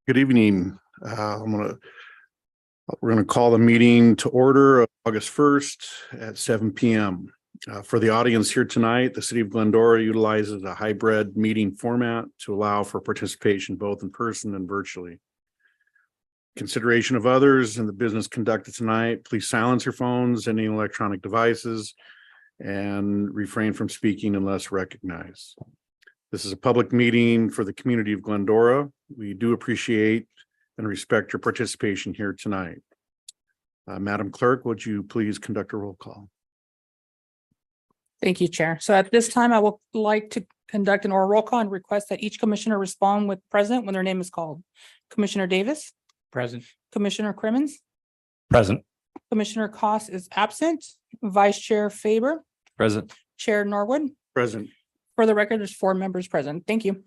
Good evening. We're gonna call the meeting to order of August 1st at 7 p.m. For the audience here tonight, the city of Glendora utilizes a hybrid meeting format to allow for participation both in person and virtually. Consideration of others in the business conducted tonight, please silence your phones, any electronic devices, and refrain from speaking unless recognized. This is a public meeting for the community of Glendora. We do appreciate and respect your participation here tonight. Madam Clerk, would you please conduct a roll call? Thank you, Chair. So at this time, I would like to conduct an oral roll call and request that each commissioner respond with present when their name is called. Commissioner Davis, Present. Commissioner Crimmins, Present. Commissioner Koss is absent, Vice Chair Faber, Present. Chair Norwood. Present. For the record, there's 4 members present. Thank you.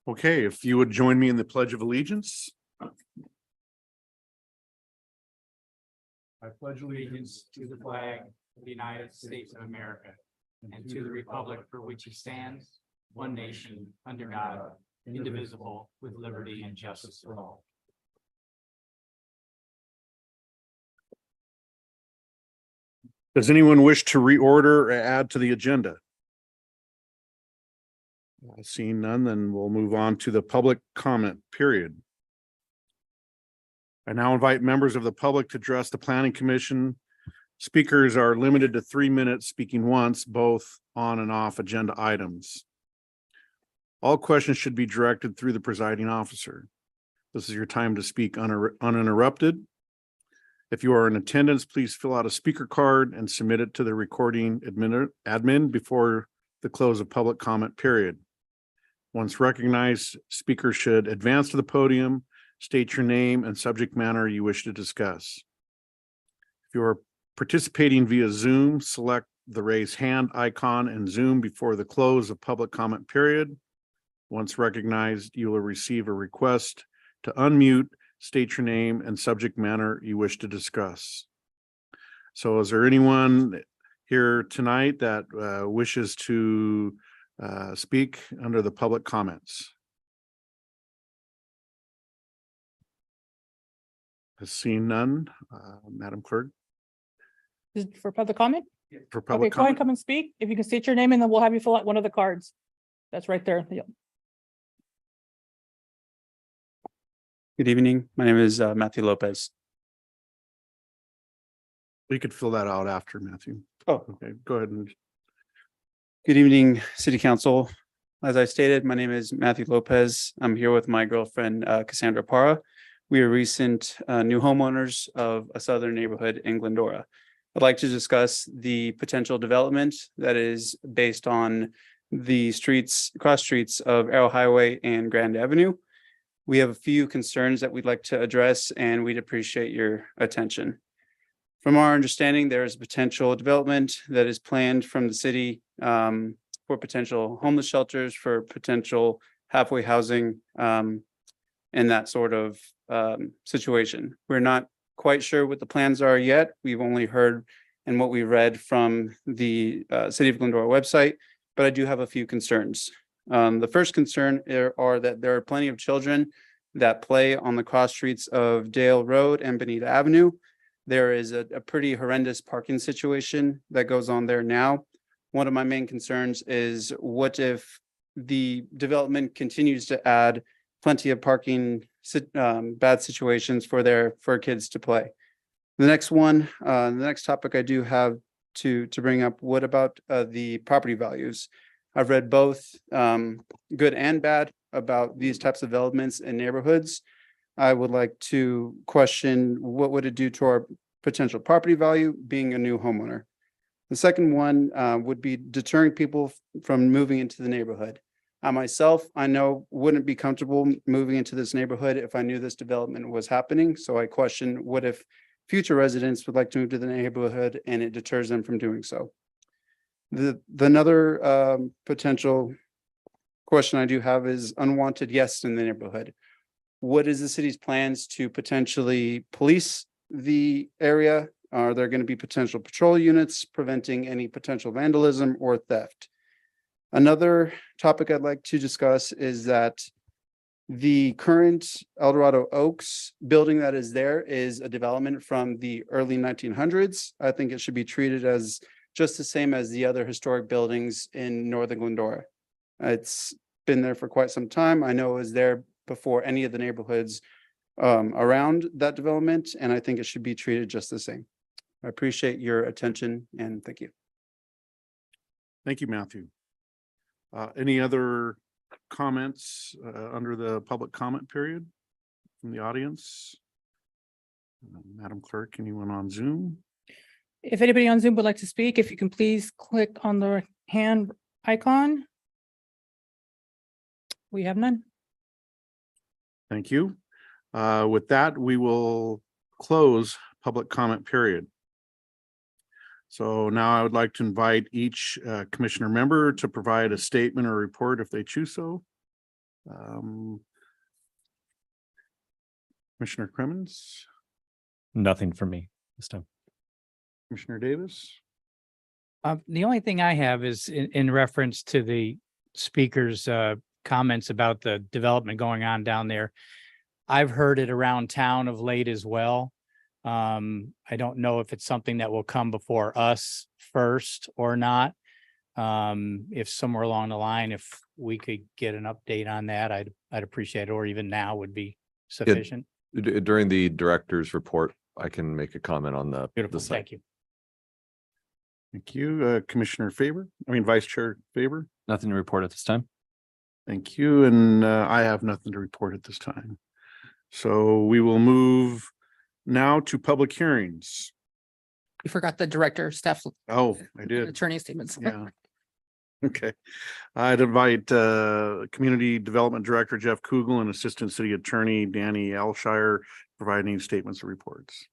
Okay, if you would join me in the Pledge of Allegiance. I pledge allegiance to the flag of the United States of America and to the republic for which it stands, one nation, under God, indivisible, with liberty and justice for all. Does anyone wish to reorder or add to the agenda? Seeing none, then we'll move on to the public comment period. I now invite members of the public to address the Planning Commission. Speakers are limited to 3 minutes, speaking once, both on and off agenda items. All questions should be directed through the presiding officer. This is your time to speak uninterrupted. If you are in attendance, please fill out a speaker card and submit it to the recording admin before the close of public comment period. Once recognized, speakers should advance to the podium, state your name and subject matter you wish to discuss. If you are participating via Zoom, select the raise hand icon in Zoom before the close of public comment period. Once recognized, you will receive a request to unmute, state your name and subject matter you wish to discuss. So is there anyone here tonight that wishes to speak under the public comments? Has seen none, Madam Clerk. Is it for public comment? For Okay, public go ahead and comment, come and speak. If you can state your name and then we'll have you fill out one of the cards. That's right there. Yeah. Good evening. My name is Matthew Lopez. we could fill that out after, Matthew. Oh, Okay, go ahead and good evening, City Council. As I stated, my name is Matthew Lopez. I'm here with my girlfriend, Cassandra Parra. We are recent new homeowners of a southern neighborhood in Glendora. I'd like to discuss the potential development that is based on the cross streets of Arrow Highway and Grand Avenue. We have a few concerns that we'd like to address, and we'd appreciate your attention. From our understanding, there is potential development that is planned from the city for potential homeless shelters, for potential halfway housing, and that sort of situation. We're not quite sure what the plans are yet. We've only heard and what we read from the City of Glendora website, but I do have a few concerns. The first concern are that there are plenty of children that play on the cross streets of Dale Road and Bonita Avenue. There is a pretty horrendous parking situation that goes on there now. One of my main concerns is, what if the development continues to add plenty of parking bad situations for kids to play? The next topic I do have to bring up, what about the property values? I've read both good and bad about these types of developments in neighborhoods. I would like to question, what would it do to our potential property value being a new homeowner? The second one would be deterring people from moving into the neighborhood. I myself, I know, wouldn't be comfortable moving into this neighborhood if I knew this development was happening. So I question, what if future residents would like to move to the neighborhood and it deters them from doing so? Another potential question I do have is unwanted guests in the neighborhood. What is the city's plans to potentially police the area? Are there going to be potential patrol units preventing any potential vandalism or theft? Another topic I'd like to discuss is that The current El Dorado Oaks building that is there is a development from the early 1900s. I think it should be treated as just the same as the other historic buildings in northern Glendora. It's been there for quite some time. I know it was there before any of the neighborhoods around that development, and I think it should be treated just the same. I appreciate your attention and thank you. Thank you, Matthew. Any other comments under the public comment period from the audience? Madam Clerk, anyone on Zoom? If anybody on Zoom would like to speak, if you can please click on the hand icon. We have none. Thank you. With that, we will close public comment period. So now I would like to invite each commissioner member to provide a statement or report if they choose so. Commissioner Crimmins, Nothing for me this time. Commissioner Davis. The only thing I have is in reference to the speaker's comments about the development going on down there. I've heard it around town of late as well. I don't know if it's something that will come before us first or not. If somewhere along the line, if we could get an update on that, I'd appreciate it, or even now would be sufficient. During the director's report, I can make a comment on the Beautiful, site. thank you. Thank you, Commissioner Vice Chair Faber. Nothing to report at this time. Thank you, and I have nothing to report at this time. So we will move now to public hearings. You forgot the director, staff, Oh, I did. attorney statements. Yeah. Okay. I'd invite Community Development Director Jeff Kugel and Assistant City Attorney Danny Alshire providing statements and reports.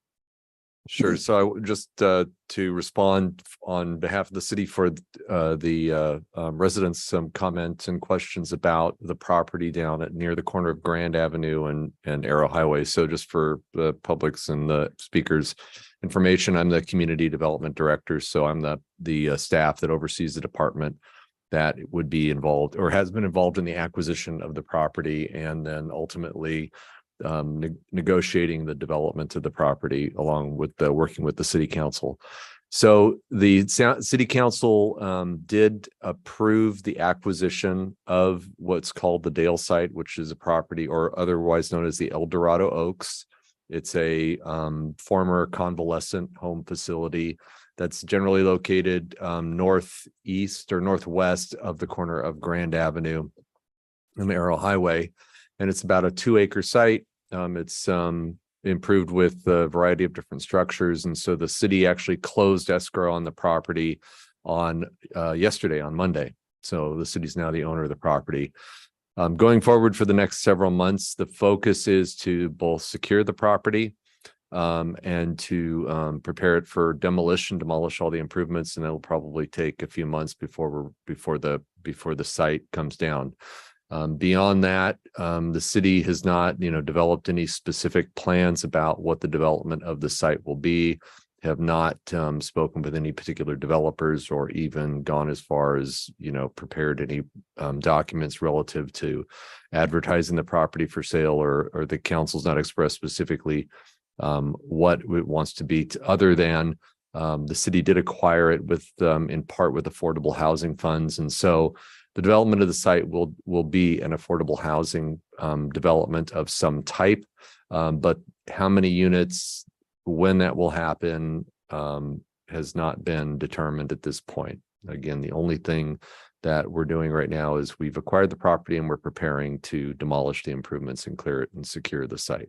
Sure. So I just to respond on behalf of the city for the residents, some comments and questions about the property down at near the corner of Grand Avenue and Arrow Highway. So just for the public's and the speakers' information, I'm the Community Development Director. So I'm the staff that oversees the department that would be involved or has been involved in the acquisition of the property and then ultimately negotiating the development of the property along with working with the city council. So the city council did approve the acquisition of what's called the Dale site, which is a property or otherwise known as the El Dorado Oaks. It's a former convalescent home facility that's generally located northeast or northwest of the corner of Grand Avenue and the Arrow Highway. And it's about a 2-acre site. It's improved with a variety of different structures. And so the city actually closed escrow on the property on yesterday, on Monday. So the city's now the owner of the property. Going forward for the next several months, the focus is to both secure the property and to prepare it for demolish all the improvements. And it'll probably take a few months before the site comes down. Beyond that, the city has not, developed any specific plans about what the development of the site will be, have not spoken with any particular developers or even gone as far as, prepared any documents relative to advertising the property for sale or the council's not expressed specifically what it wants to be other than the city did acquire it with in part with affordable housing funds. And so the development of the site will be an affordable housing development of some type, but how many units, when that will happen, has not been determined at this point. Again, the only thing that we're doing right now is we've acquired the property and we're preparing to demolish the improvements and clear it and secure the site.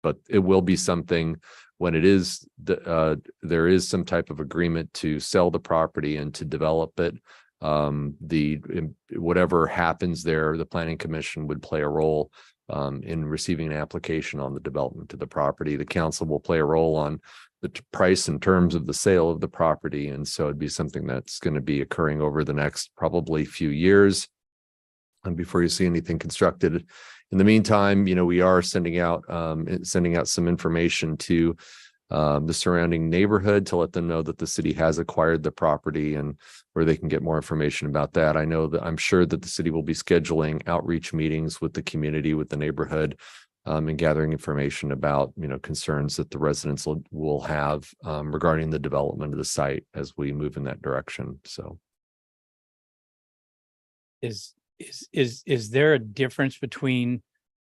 But it will be something when it is there is some type of agreement to sell the property and to develop it. Whatever happens there, the planning commission would play a role in receiving an application on the development of the property. The council will play a role on the price and terms of the sale of the property. And so it'd be something that's going to be occurring over the next probably few years. And before you see anything constructed, in the meantime, we are sending out some information to the surrounding neighborhood to let them know that the city has acquired the property and where they can get more information about that. I'm sure that the city will be scheduling outreach meetings with the community, with the neighborhood, and gathering information about, concerns that the residents will have regarding the development of the site as we move in that direction. So. Is there a difference between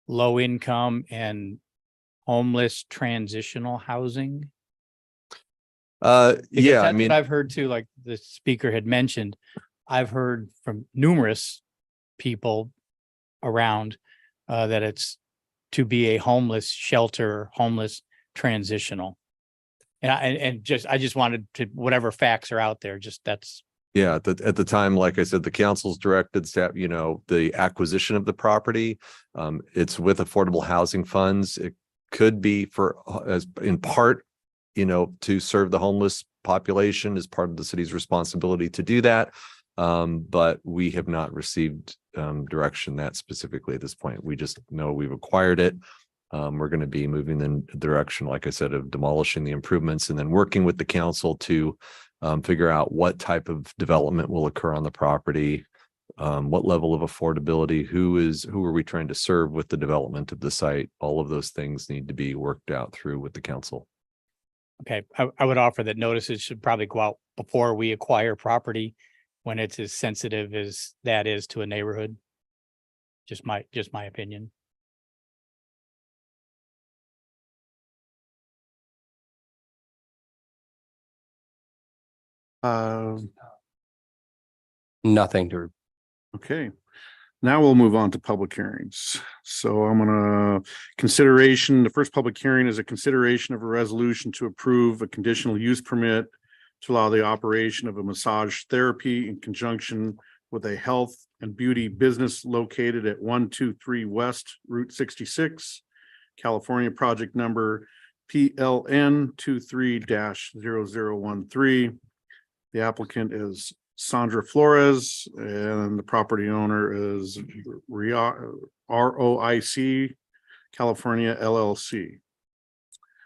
low income and homeless transitional housing? Because Yeah, I that's what mean, I've heard too, like the speaker had mentioned. I've heard from numerous people around that it's to be a homeless shelter, homeless transitional. And I just wanted to, whatever facts are out there, just that's. yeah, at the time, like I said, the council's directed staff, the acquisition of the property. It's with affordable housing funds. It could be as in part, to serve the homeless population as part of the city's responsibility to do that. But we have not received direction that specifically at this point. We just know we've acquired it. We're going to be moving in the direction, like I said, of demolishing the improvements and then working with the council to figure out what type of development will occur on the property, what level of affordability, who are we trying to serve with the development of the site. All of those things need to be worked out through with the council. Okay, I would offer that notices should probably go out before we acquire property when it's as sensitive as that is to a neighborhood. Just my opinion. Nothing to. Okay, now we'll move on to public hearings. So I'm the first public hearing is a consideration of a resolution to approve a conditional use permit to allow the operation of a massage therapy in conjunction with a health and beauty business located at 123 West Route 66, California, project number PLN 23-0013. The applicant is Sandra Flores and the property owner is ROIC California LLC.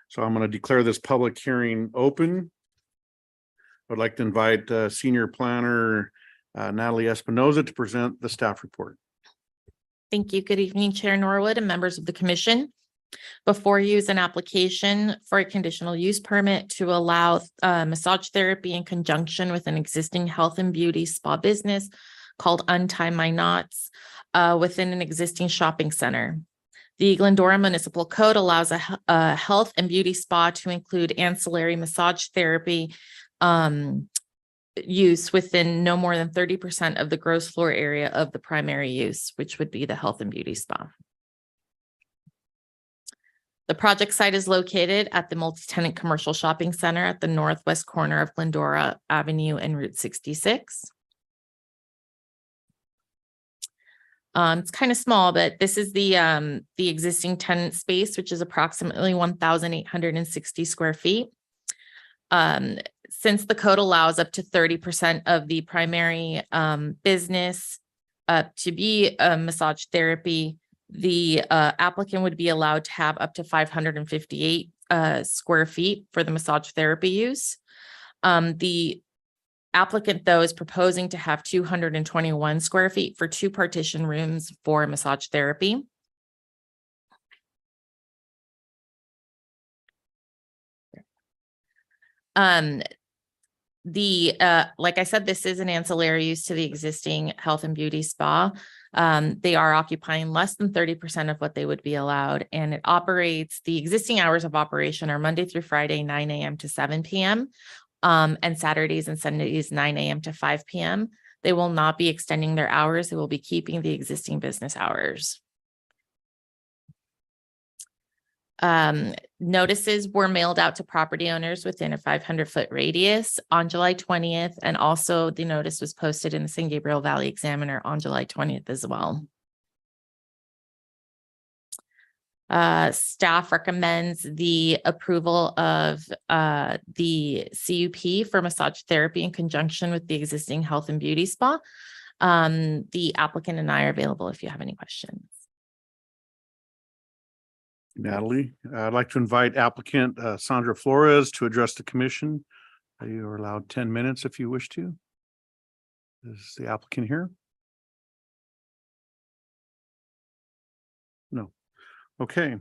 So I'm going to declare this public hearing open. I'd like to invite Senior Planner Natalie Espinoza to present the staff report. Thank you. Good evening, Chair Norwood and members of the commission. Before you is an application for a conditional use permit to allow massage therapy in conjunction with an existing health and beauty spa business called Untie My Knots within an existing shopping center. The Glendora Municipal Code allows a health and beauty spa to include ancillary massage therapy use within no more than 30% of the gross floor area of the primary use, which would be the health and beauty spa. The project site is located at the multi-tenant commercial shopping center at the northwest corner of Glendora Avenue and Route 66. It's kind of small, but this is the existing tenant space, which is approximately 1,860 square feet. Since the code allows up to 30% of the primary business to be massage therapy, the applicant would be allowed to have up to 558 square feet for the massage therapy use. The applicant, though, is proposing to have 221 square feet for 2 partition rooms for massage therapy. Like I said, this is an ancillary use to the existing health and beauty spa. They are occupying less than 30% of what they would be allowed, and it operates, the existing hours of operation are Monday through Friday, 9 a.m. to 7 p.m. And Saturdays and Sundays, 9 a.m. to 5 p.m. They will not be extending their hours. They will be keeping the existing business hours. Notices were mailed out to property owners within a 500-foot radius on July 20th. And also the notice was posted in the San Gabriel Valley Examiner on July 20th as well. Staff recommends the approval of the CUP for massage therapy in conjunction with the existing health and beauty spa. The applicant and I are available if you have any questions. Natalie. I'd like to invite applicant Sandra Flores to address the commission. You are allowed 10 minutes if you wish to. Is the applicant here? No. Okay.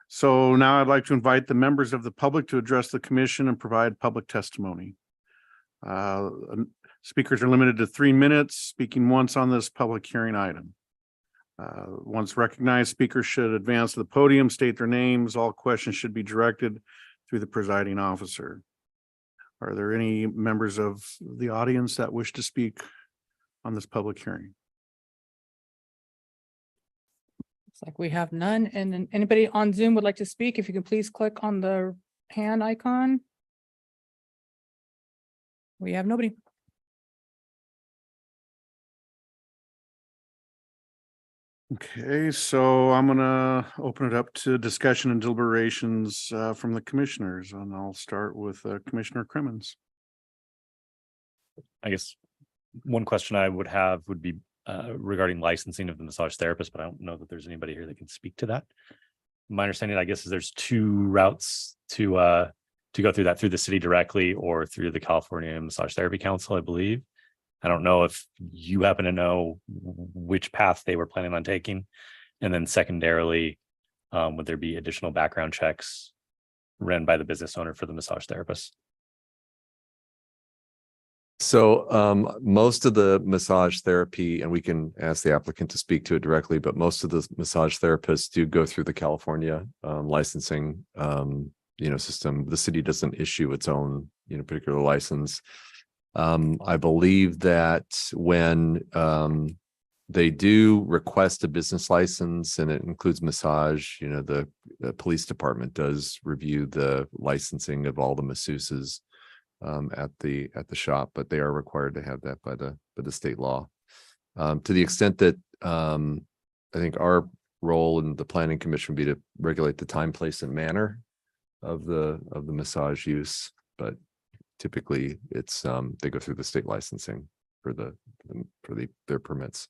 So now I'd like to invite the members of the public to address the commission and provide public testimony. Speakers are limited to 3 minutes, speaking once on this public hearing item. Once recognized, speakers should advance to the podium, state their names. All questions should be directed through the presiding officer. Are there any members of the audience that wish to speak on this public hearing? Looks like we have none. And then anybody on Zoom would like to speak, if you can please click on the hand icon. We have nobody. Okay, so I'm gonna open it up to discussion and deliberations from the commissioners, and I'll start with Commissioner Crimmins. I guess one question I would have would be regarding licensing of the massage therapist, but I don't know that there's anybody here that can speak to that. My understanding, I guess, is there's 2 routes to go through that, through the city directly or through the California Massage Therapy Council, I believe. I don't know if you happen to know which path they were planning on taking. And then secondarily, would there be additional background checks run by the business owner for the massage therapist? So most of the massage therapy, and we can ask the applicant to speak to it directly, but most of the massage therapists do go through the California licensing system. The city doesn't issue its own particular license. I believe that when they do request a business license and it includes massage, the police department does review the licensing of all the masseuses at the shop, but they are required to have that by the state law. To the extent that I think our role in the planning commission would be to regulate the time, place, and manner of the massage use, but typically it's they go through the state licensing for their permits,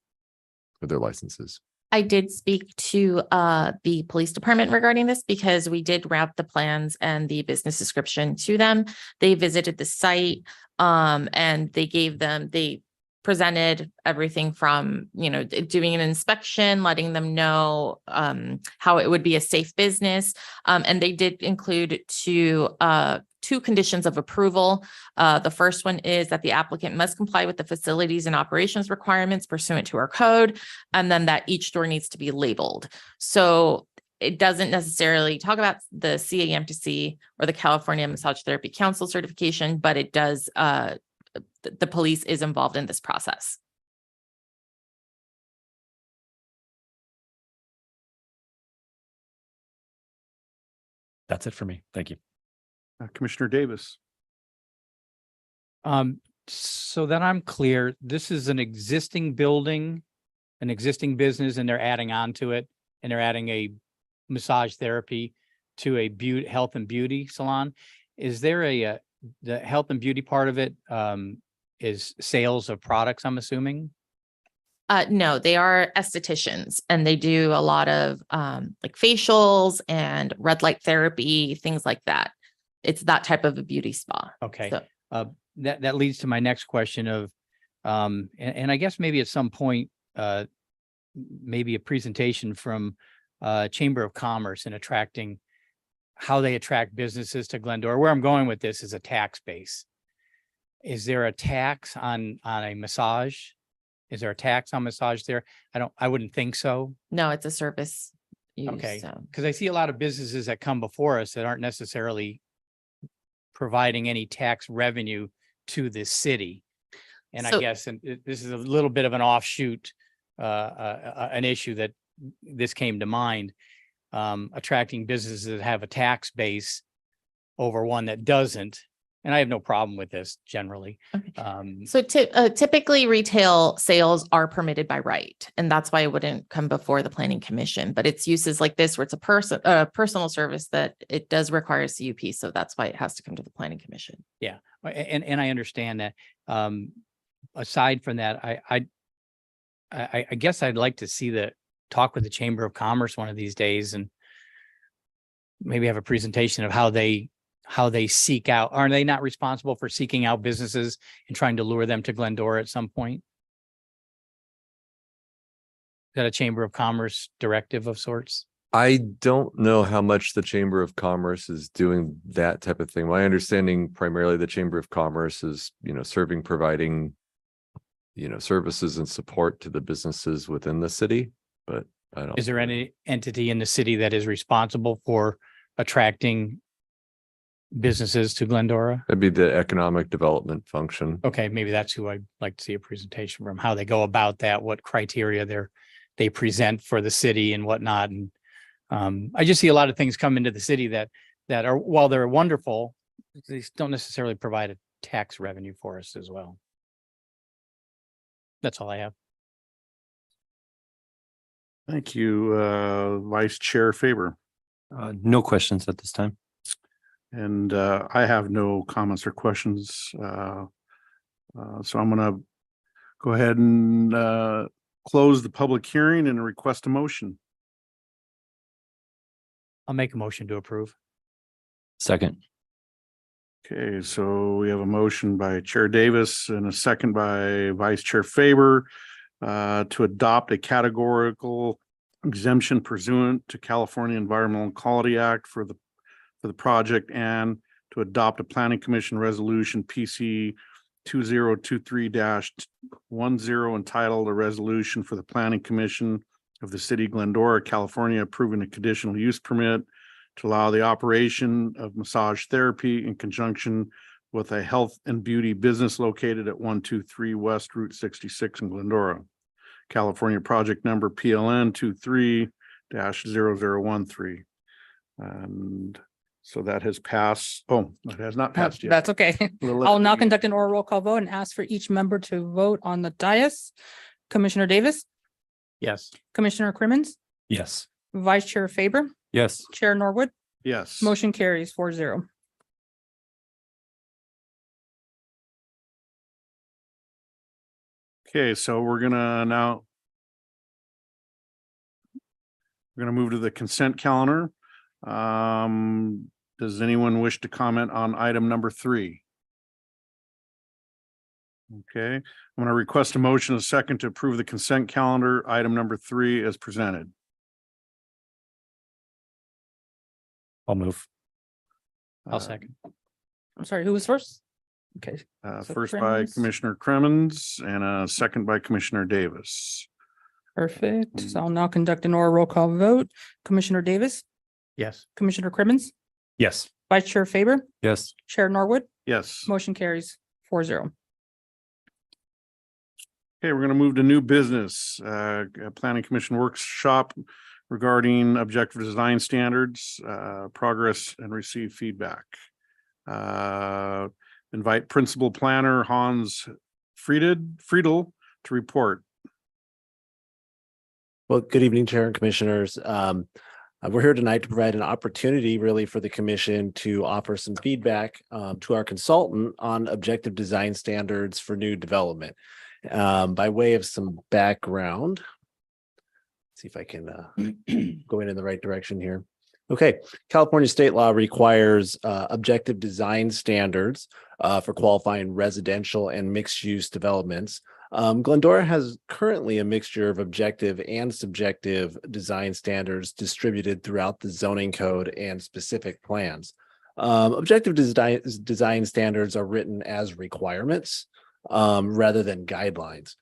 for their licenses. I did speak to the police department regarding this because we did route the plans and the business description to them. They visited the site and they presented everything from, doing an inspection, letting them know how it would be a safe business. And they did include two conditions of approval. The first one is that the applicant must comply with the facilities and operations requirements pursuant to our code, and then that each store needs to be labeled. So it doesn't necessarily talk about the CAMTC or the California Massage Therapy Council certification, but it does, the police is involved in this process. That's it for me. Thank you. Commissioner Davis. So that I'm clear, this is an existing building, an existing business, and they're adding on to it, and they're adding a massage therapy to a health and beauty salon. Is there the health and beauty part of it is sales of products, I'm assuming? No, they are estheticians and they do a lot of like facials and red light therapy, things like that. It's that type of a beauty spa. Okay. So, That leads to my next question of, and I guess maybe at some point, maybe a presentation from Chamber of Commerce in attracting, how they attract businesses to Glendora. Where I'm going with this is a tax base. Is there a tax on a massage? Is there a tax on massage there? I wouldn't think so. no, it's a service use. Okay. So. Because I see a lot of businesses that come before us that aren't necessarily providing any tax revenue to this city. And I So- guess, and this is a little bit of an offshoot, an issue that this came to mind, attracting businesses that have a tax base over one that doesn't. And I have no problem with this generally. Okay. So typically retail sales are permitted by right, and that's why it wouldn't come before the planning commission, but it's uses like this where it's a personal service that it does require a CUP. So that's why it has to come to the planning commission. Yeah. And I understand that. Aside from that, I guess I'd like to see talk with the Chamber of Commerce one of these days and maybe have a presentation of how they seek out, are they not responsible for seeking out businesses and trying to lure them to Glendora at some point? Is that a Chamber of Commerce directive of sorts? I don't know how much the Chamber of Commerce is doing that type of thing. My understanding primarily the Chamber of Commerce is, serving, providing, services and support to the businesses within the city, but I don't. Is there any entity in the city that is responsible for attracting businesses to Glendora? That'd be the economic development function. Okay, maybe that's who I'd like to see a presentation from, how they go about that, what criteria they present for the city and whatnot. And I just see a lot of things come into the city that are, while they're wonderful, they don't necessarily provide a tax revenue for us as well. That's all I have. Thank you, Vice Chair Faber. No questions at this time. And I have no comments or questions. So I'm gonna go ahead and close the public hearing and request a motion. I'll make a motion to approve. Second. Okay, so we have a motion by Chair Davis and a second by Vice Chair Faber to adopt a categorical exemption pursuant to California Environmental Quality Act for the project and to adopt a planning commission resolution PC 2023-10 entitled a resolution for the planning commission of the city of Glendora, California, approving a conditional use permit to allow the operation of massage therapy in conjunction with a health and beauty business located at 123 West Route 66 in Glendora, California, project number PLN 23-0013. And so that has passed. Oh, it has not passed yet. That's okay. I'll now conduct an oral roll call vote and ask for each member to vote on the dais. Commissioner Davis, Yes. Commissioner Crimmins, Yes. Vice Chair Faber, Yes. Chair Norwood, Yes. motion carries 4-0. Okay, so we're gonna move to the consent calendar. Does anyone wish to comment on item number 3? Okay, I'm gonna request a motion, a second, to approve the consent calendar, item number 3 as presented. I'll move. I'll second. I'm sorry, who was first? Okay, So First by Crimmins. Commissioner Crimmins and a second by Commissioner Davis. perfect. So I'll now conduct an oral roll call vote. Commissioner Davis, Yes. Commissioner Crimmins, Yes. Vice Chair Faber, Yes. Chair Norwood, Yes. motion carries 4-0. Okay, we're gonna move to new business, a planning commission workshop regarding objective design standards, progress and receive feedback. Invite principal planner Hans Friedel to report. Well, good evening, Chair and Commissioners. We're here tonight to provide an opportunity really for the commission to offer some feedback to our consultant on objective design standards for new development. By way of some background, see if I can go in the right direction here. Okay, California state law requires objective design standards for qualifying residential and mixed-use developments. Glendora has currently a mixture of objective and subjective design standards distributed throughout the zoning code and specific plans. Objective design standards are written as requirements rather than guidelines.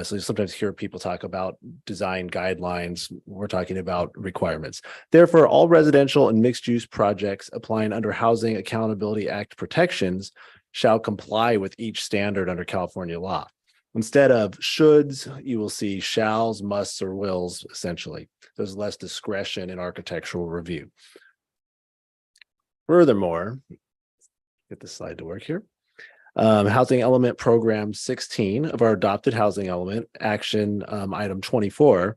So you sometimes hear people talk about design guidelines. We're talking about requirements. Therefore, all residential and mixed-use projects applying under Housing Accountability Act protections shall comply with each standard under California law. Instead of shoulds, you will see shalls, musts, or wills, essentially. There's less discretion in architectural review. Furthermore, get this slide to work here. Housing Element Program 16 of our adopted housing element action item 24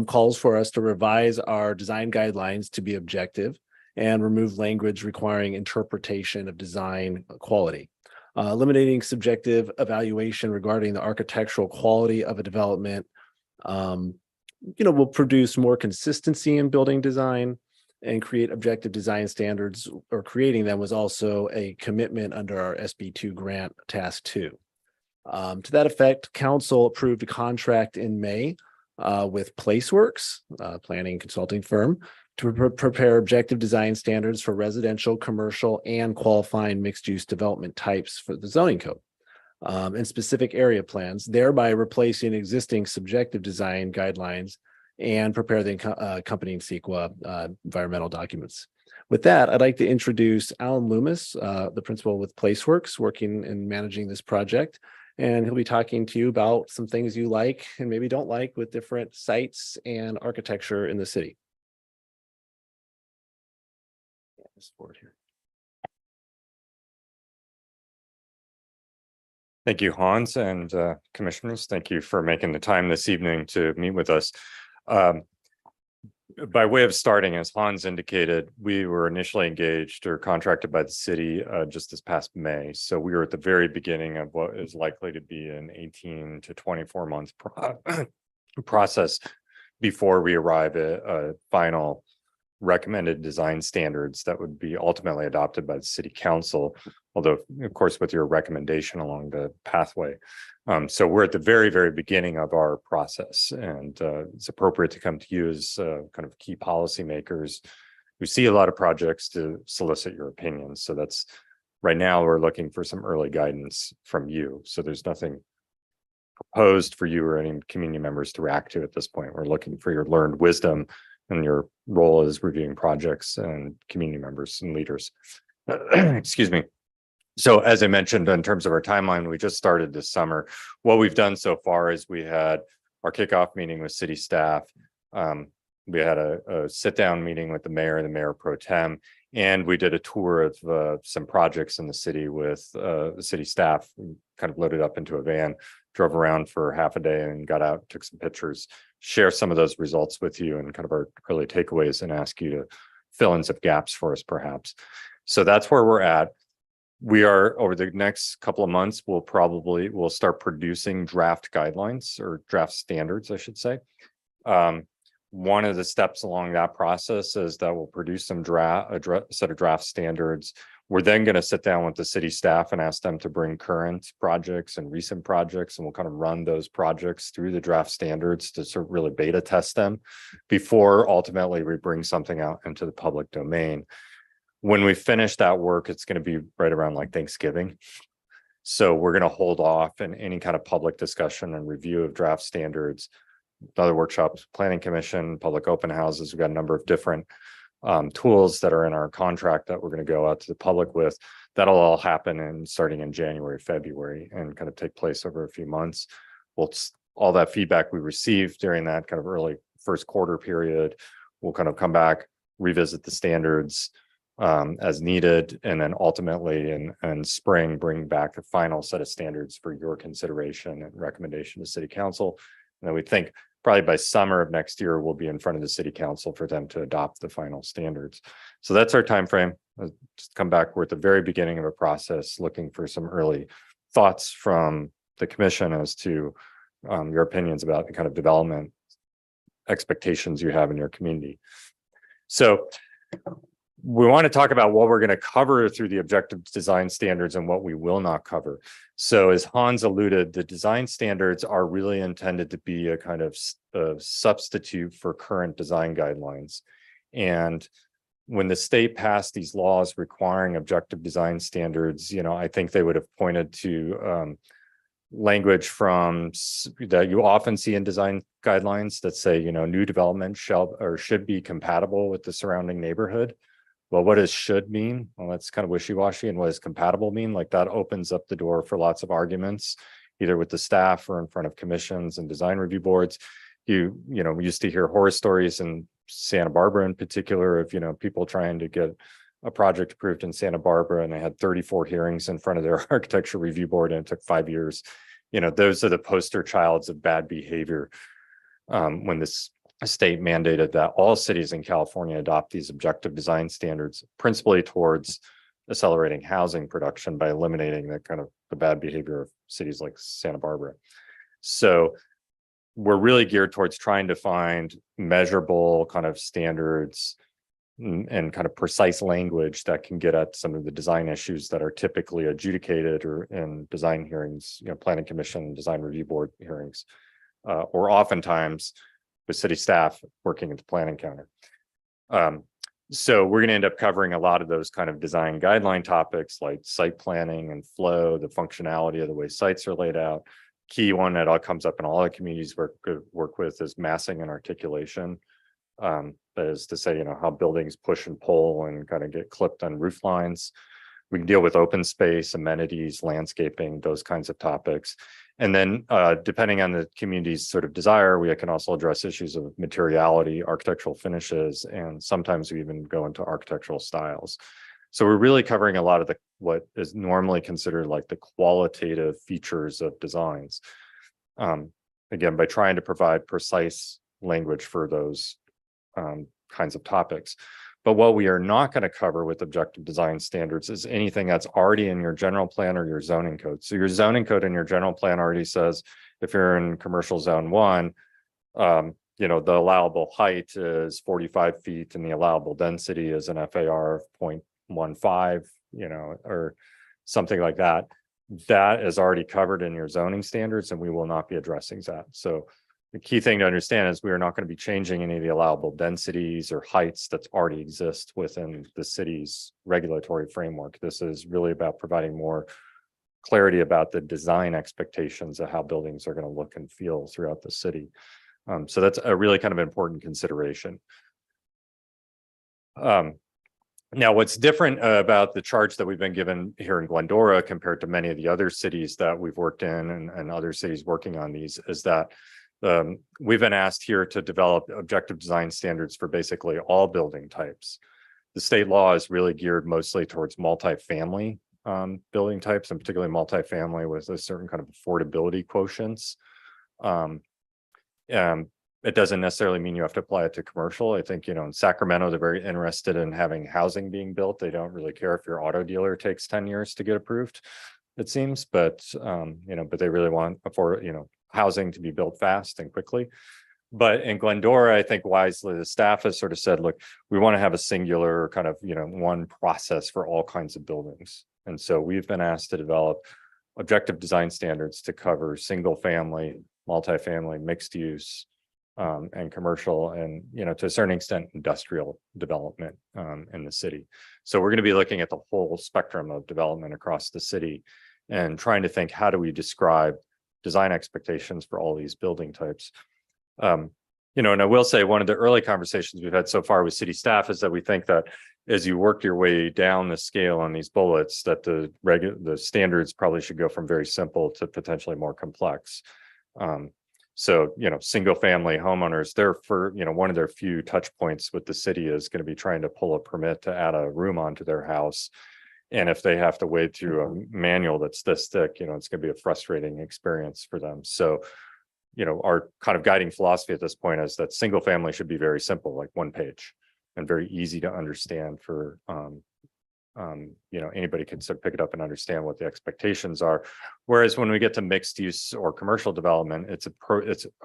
calls for us to revise our design guidelines to be objective and remove language requiring interpretation of design quality. Eliminating subjective evaluation regarding the architectural quality of a development, will produce more consistency in building design, and create objective design standards, or creating them was also a commitment under our SB2 grant task 2. To that effect, council approved a contract in May with Placeworks, a planning consulting firm, to prepare objective design standards for residential, commercial, and qualifying mixed-use development types for the zoning code and specific area plans, thereby replacing existing subjective design guidelines and prepare the accompanying CEQA environmental documents. With that, I'd like to introduce Alan Loomis, the principal with Placeworks, working and managing this project. And he'll be talking to you about some things you like and maybe don't like with different sites and architecture in the city. This board here. Thank you, Hans, and commissioners. Thank you for making the time this evening to meet with us. By way of starting, as Hans indicated, we were initially engaged or contracted by the city just this past May. So we were at the very beginning of what is likely to be an 18 to 24 month process before we arrive at a final recommended design standards that would be ultimately adopted by the city council, although of course with your recommendation along the pathway. So we're at the very, very beginning of our process, and it's appropriate to come to you as kind of key policymakers who see a lot of projects to solicit your opinions. So that's right now we're looking for some early guidance from you. So there's nothing proposed for you or any community members to react to at this point. We're looking for your learned wisdom and your role as reviewing projects and community members and leaders. Excuse me. So as I mentioned, in terms of our timeline, we just started this summer. What we've done so far is we had our kickoff meeting with city staff. We had a sit-down meeting with the mayor and the mayor pro tem, and we did a tour of some projects in the city with the city staff. We kind of loaded up into a van, drove around for half a day and got out, took some pictures, share some of those results with you and kind of our early takeaways, and ask you to fill in some gaps for us perhaps. So that's where we're at. We are, over the next couple of months, we'll start producing draft guidelines, or draft standards, I should say. One of the steps along that process is that we'll produce some set of draft standards. We're then going to sit down with the city staff and ask them to bring current projects and recent projects, and we'll kind of run those projects through the draft standards to sort of really beta test them before ultimately we bring something out into the public domain. When we finish that work, it's going to be right around like Thanksgiving. So we're going to hold off in any kind of public discussion and review of draft standards, other workshops, planning commission, public open houses. We've got a number of different tools that are in our contract that we're going to go out to the public with. That'll all happen starting in January, February, and kind of take place over a few months. All that feedback we received during that kind of early first quarter period, we'll kind of come back, revisit the standards as needed, and then ultimately in spring bring back a final set of standards for your consideration and recommendation to city council. And then we think probably by summer of next year we'll be in front of the city council for them to adopt the final standards. So that's our time frame. Just come back, we're at the very beginning of a process, looking for some early thoughts from the commission as to your opinions about the kind of development expectations you have in your community. So we want to talk about what we're going to cover through the objective design standards and what we will not cover. So as Hans alluded, the design standards are really intended to be a kind of substitute for current design guidelines. And when the state passed these laws requiring objective design standards, I think they would have pointed to language from that you often see in design guidelines that say, new development shall or should be compatible with the surrounding neighborhood. Well, what does should mean? Well, that's kind of wishy-washy. And what does compatible mean? Like that opens up the door for lots of arguments, either with the staff or in front of commissions and design review boards. We used to hear horror stories in Santa Barbara in particular of, people trying to get a project approved in Santa Barbara, and they had 34 hearings in front of their architecture review board, and it took 5 years. Those are the poster childs of bad behavior. When this state mandated that all cities in California adopt these objective design standards, principally towards accelerating housing production by eliminating the kind of the bad behavior of cities like Santa Barbara. So we're really geared towards trying to find measurable kind of standards and kind of precise language that can get at some of the design issues that are typically adjudicated or in design hearings, planning commission, design review board hearings, or oftentimes with city staff working at the planning counter. So we're going to end up covering a lot of those kind of design guideline topics like site planning and flow, the functionality of the way sites are laid out. Key one that all comes up in all the communities work with is massing and articulation. That is to say, how buildings push and pull and kind of get clipped on roof lines. We can deal with open space, amenities, landscaping, those kinds of topics. And then depending on the community's sort of desire, we can also address issues of materiality, architectural finishes, and sometimes we even go into architectural styles. So we're really covering a lot of what is normally considered like the qualitative features of designs. Again, by trying to provide precise language for those kinds of topics. But what we are not going to cover with objective design standards is anything that's already in your general plan or your zoning code. So your zoning code and your general plan already says if you're in commercial zone 1, the allowable height is 45 feet and the allowable density is an FAR of 0.15, or something like that. That is already covered in your zoning standards, and we will not be addressing that. So the key thing to understand is we are not going to be changing any of the allowable densities or heights that already exist within the city's regulatory framework. This is really about providing more clarity about the design expectations of how buildings are going to look and feel throughout the city. So that's a really kind of important consideration. Now, what's different about the charge that we've been given here in Glendora compared to many of the other cities that we've worked in and other cities working on these is that we've been asked here to develop objective design standards for basically all building types. The state law is really geared mostly towards multifamily building types, and particularly multifamily with a certain kind of affordability quotients. It doesn't necessarily mean you have to apply it to commercial. I think, in Sacramento, they're very interested in having housing being built. They don't really care if your auto dealer takes 10 years to get approved, it seems, but they really want housing to be built fast and quickly. But in Glendora, I think wisely, the staff has sort of said, look, we want to have a singular kind of, one process for all kinds of buildings. And so we've been asked to develop objective design standards to cover single family, multifamily, mixed use, and commercial, and to a certain extent industrial development in the city. So we're going to be looking at the whole spectrum of development across the city and trying to think, how do we describe design expectations for all these building types? And I will say one of the early conversations we've had so far with city staff is that we think that as you work your way down the scale on these bullets, that the standards probably should go from very simple to potentially more complex. So, single family homeowners, one of their few touch points with the city is going to be trying to pull a permit to add a room onto their house. And if they have to wade through a manual that's this thick, it's going to be a frustrating experience for them. So, our kind of guiding philosophy at this point is that single family should be very simple, like one page, and very easy to understand for, anybody can sort of pick it up and understand what the expectations are. Whereas when we get to mixed use or commercial development, it's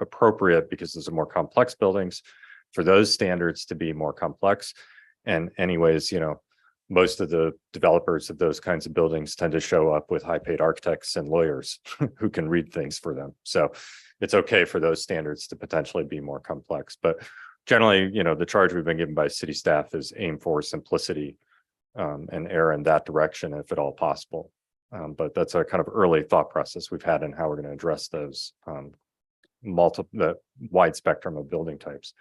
appropriate, because those are more complex buildings, for those standards to be more complex. And anyways, most of the developers of those kinds of buildings tend to show up with high-paid architects and lawyers who can read things for them. So it's okay for those standards to potentially be more complex. But generally, the charge we've been given by city staff is aim for simplicity and err in that direction if at all possible. But that's a kind of early thought process we've had in how we're going to address those the wide spectrum of building types.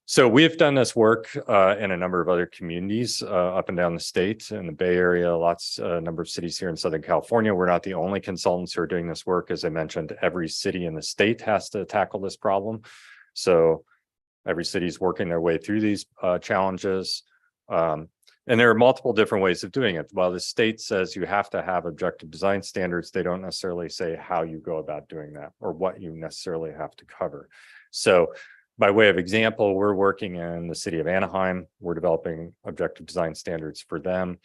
So we've done this work in a number of other communities up and down the state, in the Bay Area, a number of cities here in Southern California. We're not the only consultants who are doing this work. As I mentioned, every city in the state has to tackle this problem. So every city is working their way through these challenges. And there are multiple different ways of doing it. While the state says you have to have objective design standards, they don't necessarily say how you go about doing that or what you necessarily have to cover. So by way of example, we're working in the city of Anaheim. We're developing objective design standards for them.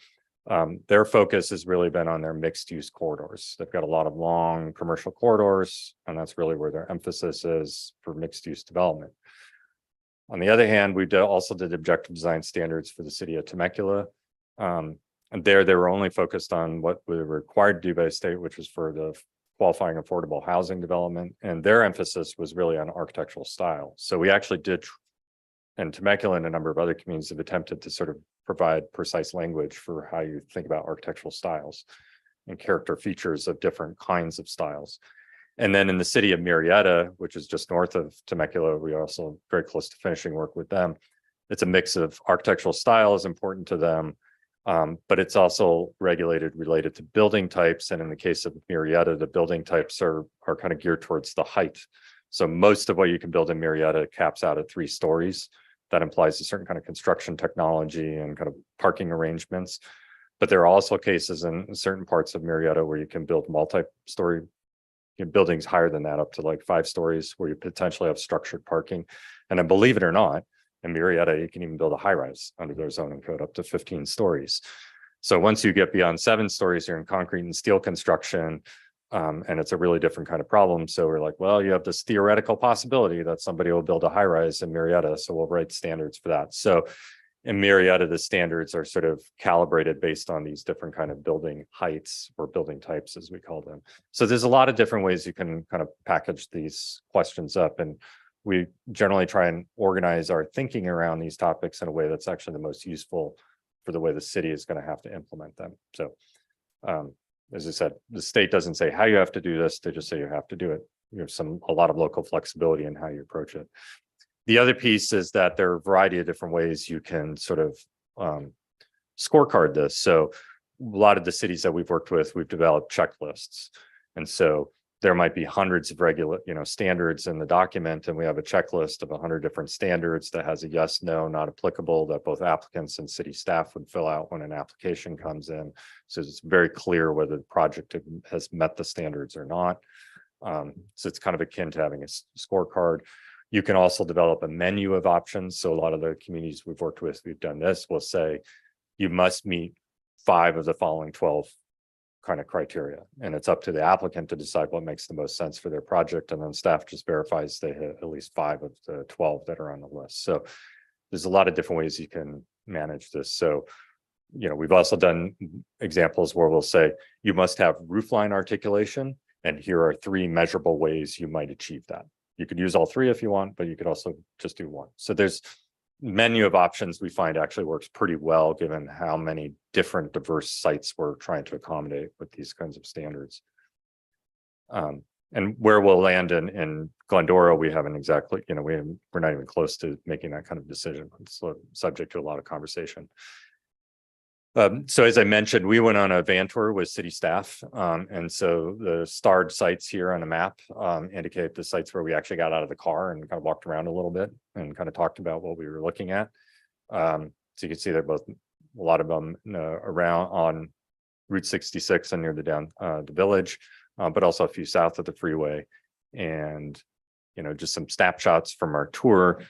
Their focus has really been on their mixed use corridors. They've got a lot of long commercial corridors, and that's really where their emphasis is for mixed use development. On the other hand, we also did objective design standards for the city of Temecula. And they were only focused on what we were required to do by the state, which was for the qualifying affordable housing development. And their emphasis was really on architectural style. So we actually did, and Temecula and a number of other communities have attempted to sort of provide precise language for how you think about architectural styles and character features of different kinds of styles. And then in the city of Murrieta, which is just north of Temecula, we are also very close to finishing work with them. It's a mix of architectural style is important to them, but it's also related to building types. And in the case of Murrieta, the building types are kind of geared towards the height. So most of what you can build in Murrieta caps out at 3 stories. That implies a certain kind of construction technology and kind of parking arrangements. But there are also cases in certain parts of Murrieta where you can build multi-story buildings higher than that, up to like 5 stories, where you potentially have structured parking. And then believe it or not, in Murrieta, you can even build a high-rise under their zoning code up to 15 stories. So once you get beyond 7 stories, you're in concrete and steel construction, and it's a really different kind of problem. So we're like, well, you have this theoretical possibility that somebody will build a high-rise in Murrieta, so we'll write standards for that. So in Murrieta, the standards are sort of calibrated based on these different kind of building heights or building types, as we call them. So there's a lot of different ways you can kind of package these questions up. And we generally try and organize our thinking around these topics in a way that's actually the most useful for the way the city is going to have to implement them. So as I said, the state doesn't say how you have to do this, they just say you have to do it. You have a lot of local flexibility in how you approach it. The other piece is that there are a variety of different ways you can sort of scorecard this. So a lot of the cities that we've worked with, we've developed checklists. And so there might be hundreds of standards in the document, and we have a checklist of 100 different standards that has a yes, no, not applicable, that both applicants and city staff would fill out when an application comes in. So it's very clear whether the project has met the standards or not. So it's kind of akin to having a scorecard. You can also develop a menu of options. So a lot of the communities we've worked with, we've done this, will say you must meet 5 of the following 12 kind of criteria. And it's up to the applicant to decide what makes the most sense for their project. And then staff just verifies they hit at least 5 of the 12 that are on the list. So there's a lot of different ways you can manage this. So, we've also done examples where we'll say you must have roofline articulation, and here are 3 measurable ways you might achieve that. You could use all 3 if you want, but you could also just do 1. So there's menu of options we find actually works pretty well, given how many different diverse sites we're trying to accommodate with these kinds of standards. And where we'll land in Glendora, we haven't exactly, we're not even close to making that kind of decision. It's subject to a lot of conversation. So as I mentioned, we went on a van tour with city staff. And so the starred sites here on the map indicate the sites where we actually got out of the car and kind of walked around a little bit and kind of talked about what we were looking at. So you can see they're both, a lot of them around on Route 66 and near the village, but also a few south of the freeway. And, just some snapshots from our tour.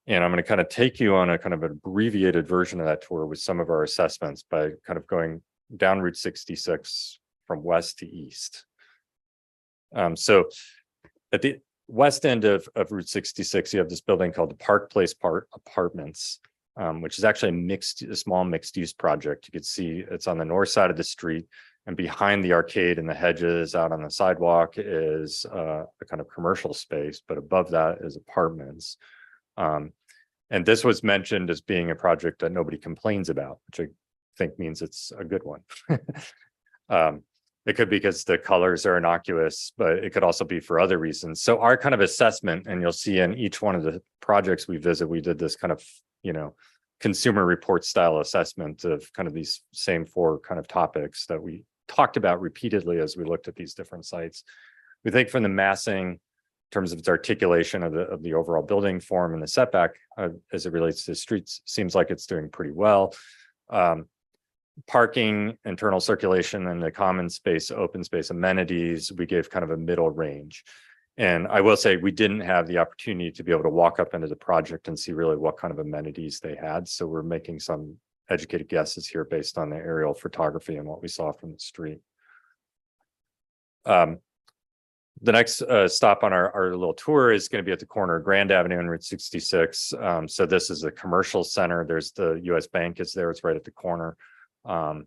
And I'm going to kind of take you on a kind of an abbreviated version of that tour with some of our assessments by kind of going down Route 66 from west to east. So at the west end of Route 66, you have this building called the Park Place Apartments, which is actually a small mixed use project. You can see it's on the north side of the street, and behind the arcade and the hedges out on the sidewalk is a kind of commercial space, but above that is apartments. And this was mentioned as being a project that nobody complains about, which I think means it's a good one. It could be because the colors are innocuous, but it could also be for other reasons. So our kind of assessment, and you'll see in each one of the projects we visit, we did this kind of, consumer report style assessment of kind of these same 4 kind of topics that we talked about repeatedly as we looked at these different sites. We think from the massing, in terms of its articulation of the overall building form and the setback as it relates to the streets, seems like it's doing pretty well. Parking, internal circulation, and the common space, open space amenities, we gave kind of a middle range. And I will say we didn't have the opportunity to be able to walk up into the project and see really what kind of amenities they had. So we're making some educated guesses here based on the aerial photography and what we saw from the street. The next stop on our little tour is going to be at the corner of Grand Avenue and Route 66. So this is a commercial center. There's the US Bank is there. It's right at the corner, at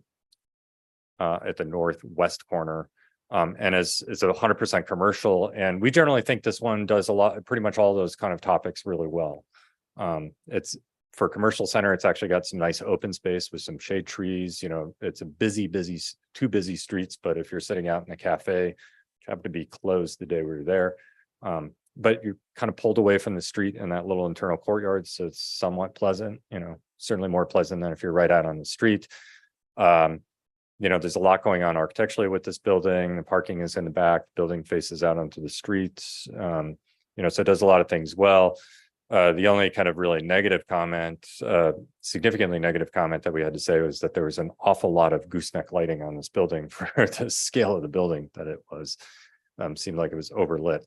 the northwest corner. And it's 100% commercial. And we generally think this one does pretty much all those kind of topics really well. It's for a commercial center. It's actually got some nice open space with some shade trees. You know, it's a two busy streets, but if you're sitting out in a cafe, happen to be closed the day we were there. But you're kind of pulled away from the street in that little internal courtyard. So it's somewhat pleasant, you know, certainly more pleasant than if you're right out on the street. You know, there's a lot going on architecturally with this building. The parking is in the back, the building faces out onto the streets. You know, so it does a lot of things well. The only kind of really negative comment, significantly negative comment that we had to say was that there was an awful lot of gooseneck lighting on this building for the scale of the building that it was. Seemed like it was overlit.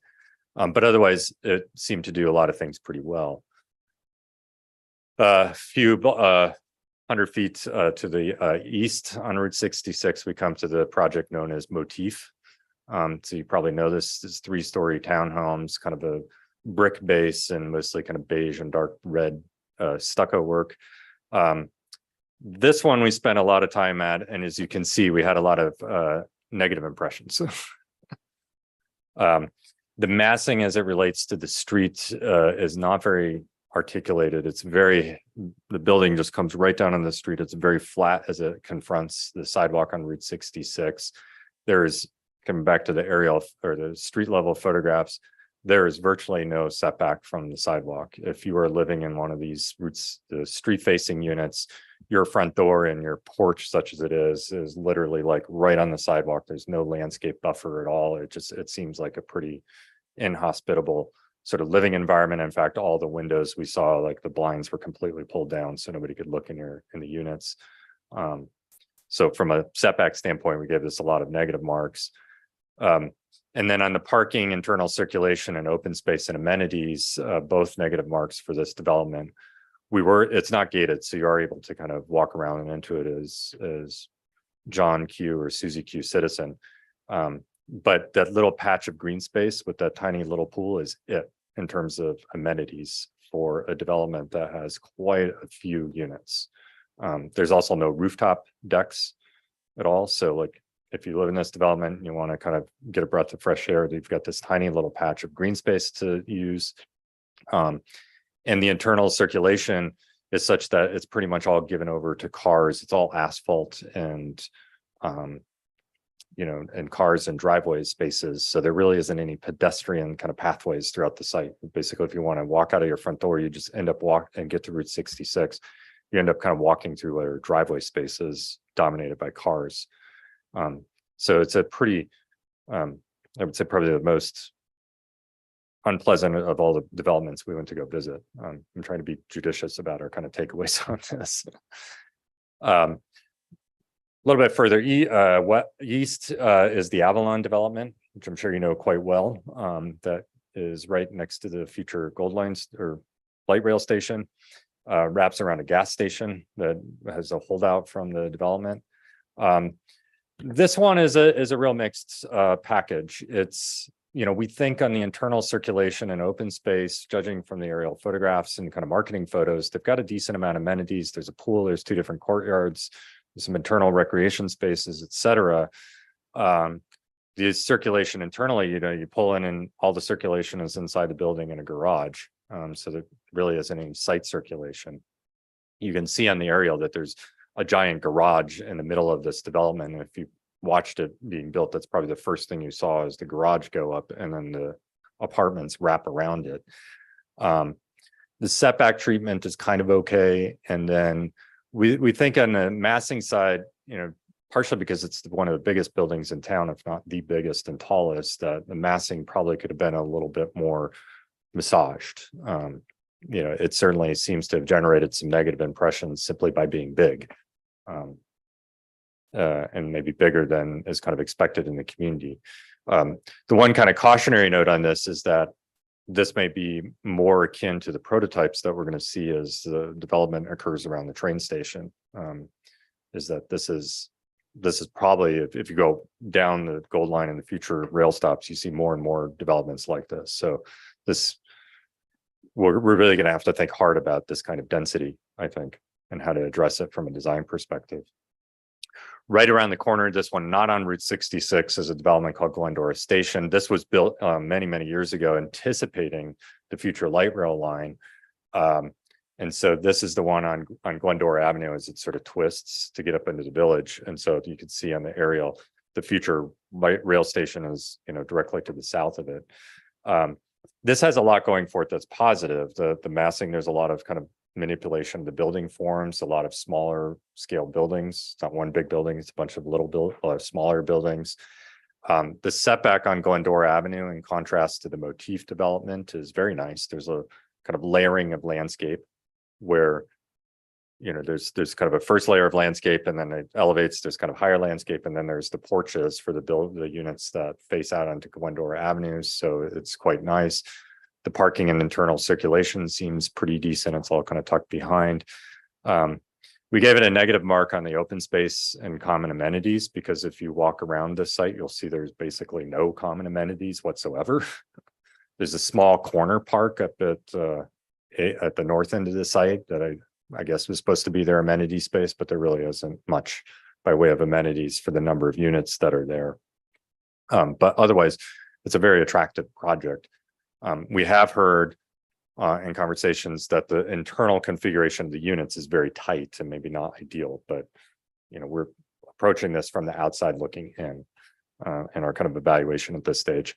But otherwise, it seemed to do a lot of things pretty well. A few 100 feet to the east on Route 66, we come to the project known as Motif. So you probably know this is 3-story townhomes, kind of a brick base and mostly kind of beige and dark red stucco work. This one we spent a lot of time at, and as you can see, we had a lot of negative impressions. The massing as it relates to the street is not very articulated. The building just comes right down on the street. It's very flat as it confronts the sidewalk on Route 66. There's, coming back to the aerial or the street level photographs, there is virtually no setback from the sidewalk. If you are living in one of these routes, the street facing units, your front door and your porch, such as it is literally like right on the sidewalk. There's no landscape buffer at all. It seems like a pretty inhospitable sort of living environment. In fact, all the windows we saw, like the blinds were completely pulled down so nobody could look in the units. So from a setback standpoint, we gave this a lot of negative marks. And then on the parking, internal circulation, and open space and amenities, both negative marks for this development. It's not gated, so you are able to kind of walk around and into it as John Q or Susie Q citizen. But that little patch of green space with that tiny little pool is it in terms of amenities for a development that has quite a few units. There's also no rooftop decks at all. So like, if you live in this development and you want to kind of get a breath of fresh air, you've got this tiny little patch of green space to use. And the internal circulation is such that it's pretty much all given over to cars. It's all asphalt and, you know, and cars and driveway spaces. So there really isn't any pedestrian kind of pathways throughout the site. Basically, if you want to walk out of your front door, you just end up and get to Route 66. You end up kind of walking through where driveway spaces dominated by cars. So it's a pretty, I would say probably the most unpleasant of all the developments we went to go visit. I'm trying to be judicious about our kind of takeaways on this. A little bit further east is the Avalon development, which I'm sure you know quite well. That is right next to the future Gold Lines or light rail station. Wraps around a gas station that has a holdout from the development. This one is a real mixed package. It's, you know, we think on the internal circulation and open space, judging from the aerial photographs and kind of marketing photos, they've got a decent amount of amenities. There's a pool, there's 2 different courtyards, there's some internal recreation spaces, etc. The circulation internally, you know, you pull in and all the circulation is inside the building in a garage. So there really isn't any site circulation. You can see on the aerial that there's a giant garage in the middle of this development. And if you watched it being built, that's probably the first thing you saw is the garage go up and then the apartments wrap around it. The setback treatment is kind of okay. And then we think on the massing side, you know, partially because it's one of the biggest buildings in town, if not the biggest and tallest, the massing probably could have been a little bit more massaged. You know, it certainly seems to have generated some negative impressions simply by being big. And maybe bigger than is kind of expected in the community. The one kind of cautionary note on this is that this may be more akin to the prototypes that we're going to see as the development occurs around the train station. Is that this is this is probably, if you go down the gold line in the future rail stops, you see more and more developments like this. So this, we're really going to have to think hard about this kind of density, I think, and how to address it from a design perspective. Right around the corner, this one, not on Route 66, is a development called Glendora Station. This was built many, many years ago, anticipating the future light rail line. And so this is the one on Glendora Avenue as it sort of twists to get up into the village. And so you can see on the aerial, the future light rail station is, you know, directly to the south of it. This has a lot going for it that's positive. The massing, there's a lot of kind of manipulation of the building forms, a lot of smaller scale buildings. It's not one big building, it's a bunch of smaller buildings. The setback on Glendora Avenue, in contrast to the motif development, is very nice. There's a kind of layering of landscape where, you know, there's kind of a first layer of landscape, and then it elevates, there's kind of higher landscape, and then there's the porches for the units that face out onto Glendora Avenue. So it's quite nice. The parking and internal circulation seems pretty decent. It's all kind of tucked behind. We gave it a negative mark on the open space and common amenities, because if you walk around this site, you'll see there's basically no common amenities whatsoever. There's a small corner park up at the north end of the site that I guess was supposed to be their amenity space, but there really isn't much by way of amenities for the number of units that are there. But otherwise, it's a very attractive project. We have heard in conversations that the internal configuration of the units is very tight and maybe not ideal, but you know, we're approaching this from the outside looking in and our kind of evaluation at this stage.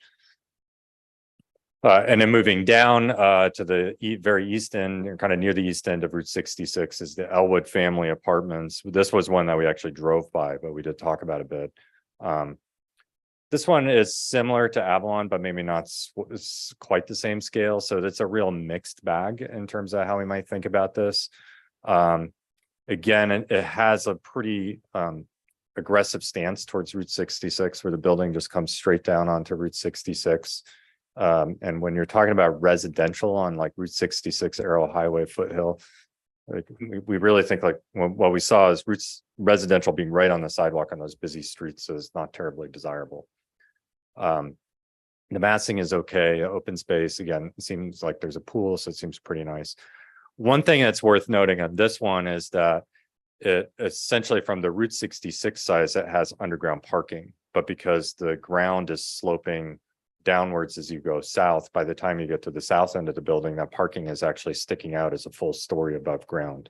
And then moving down to the very east end, or kind of near the east end of Route 66, is the Elwood family apartments. This was one that we actually drove by, but we did talk about a bit. This one is similar to Avalon, but maybe not quite the same scale. So it's a real mixed bag in terms of how we might think about this. Again, it has a pretty aggressive stance towards Route 66, where the building just comes straight down onto Route 66. And when you're talking about residential on like Route 66, Arrow Highway, Foothill, like we really think like what we saw is residential being right on the sidewalk on those busy streets is not terribly desirable. The massing is okay. Open space, again, it seems like there's a pool, so it seems pretty nice. One thing that's worth noting on this one is that it essentially, from the Route 66 size, it has underground parking, but because the ground is sloping downwards as you go south, by the time you get to the south end of the building, that parking is actually sticking out as a full story above ground.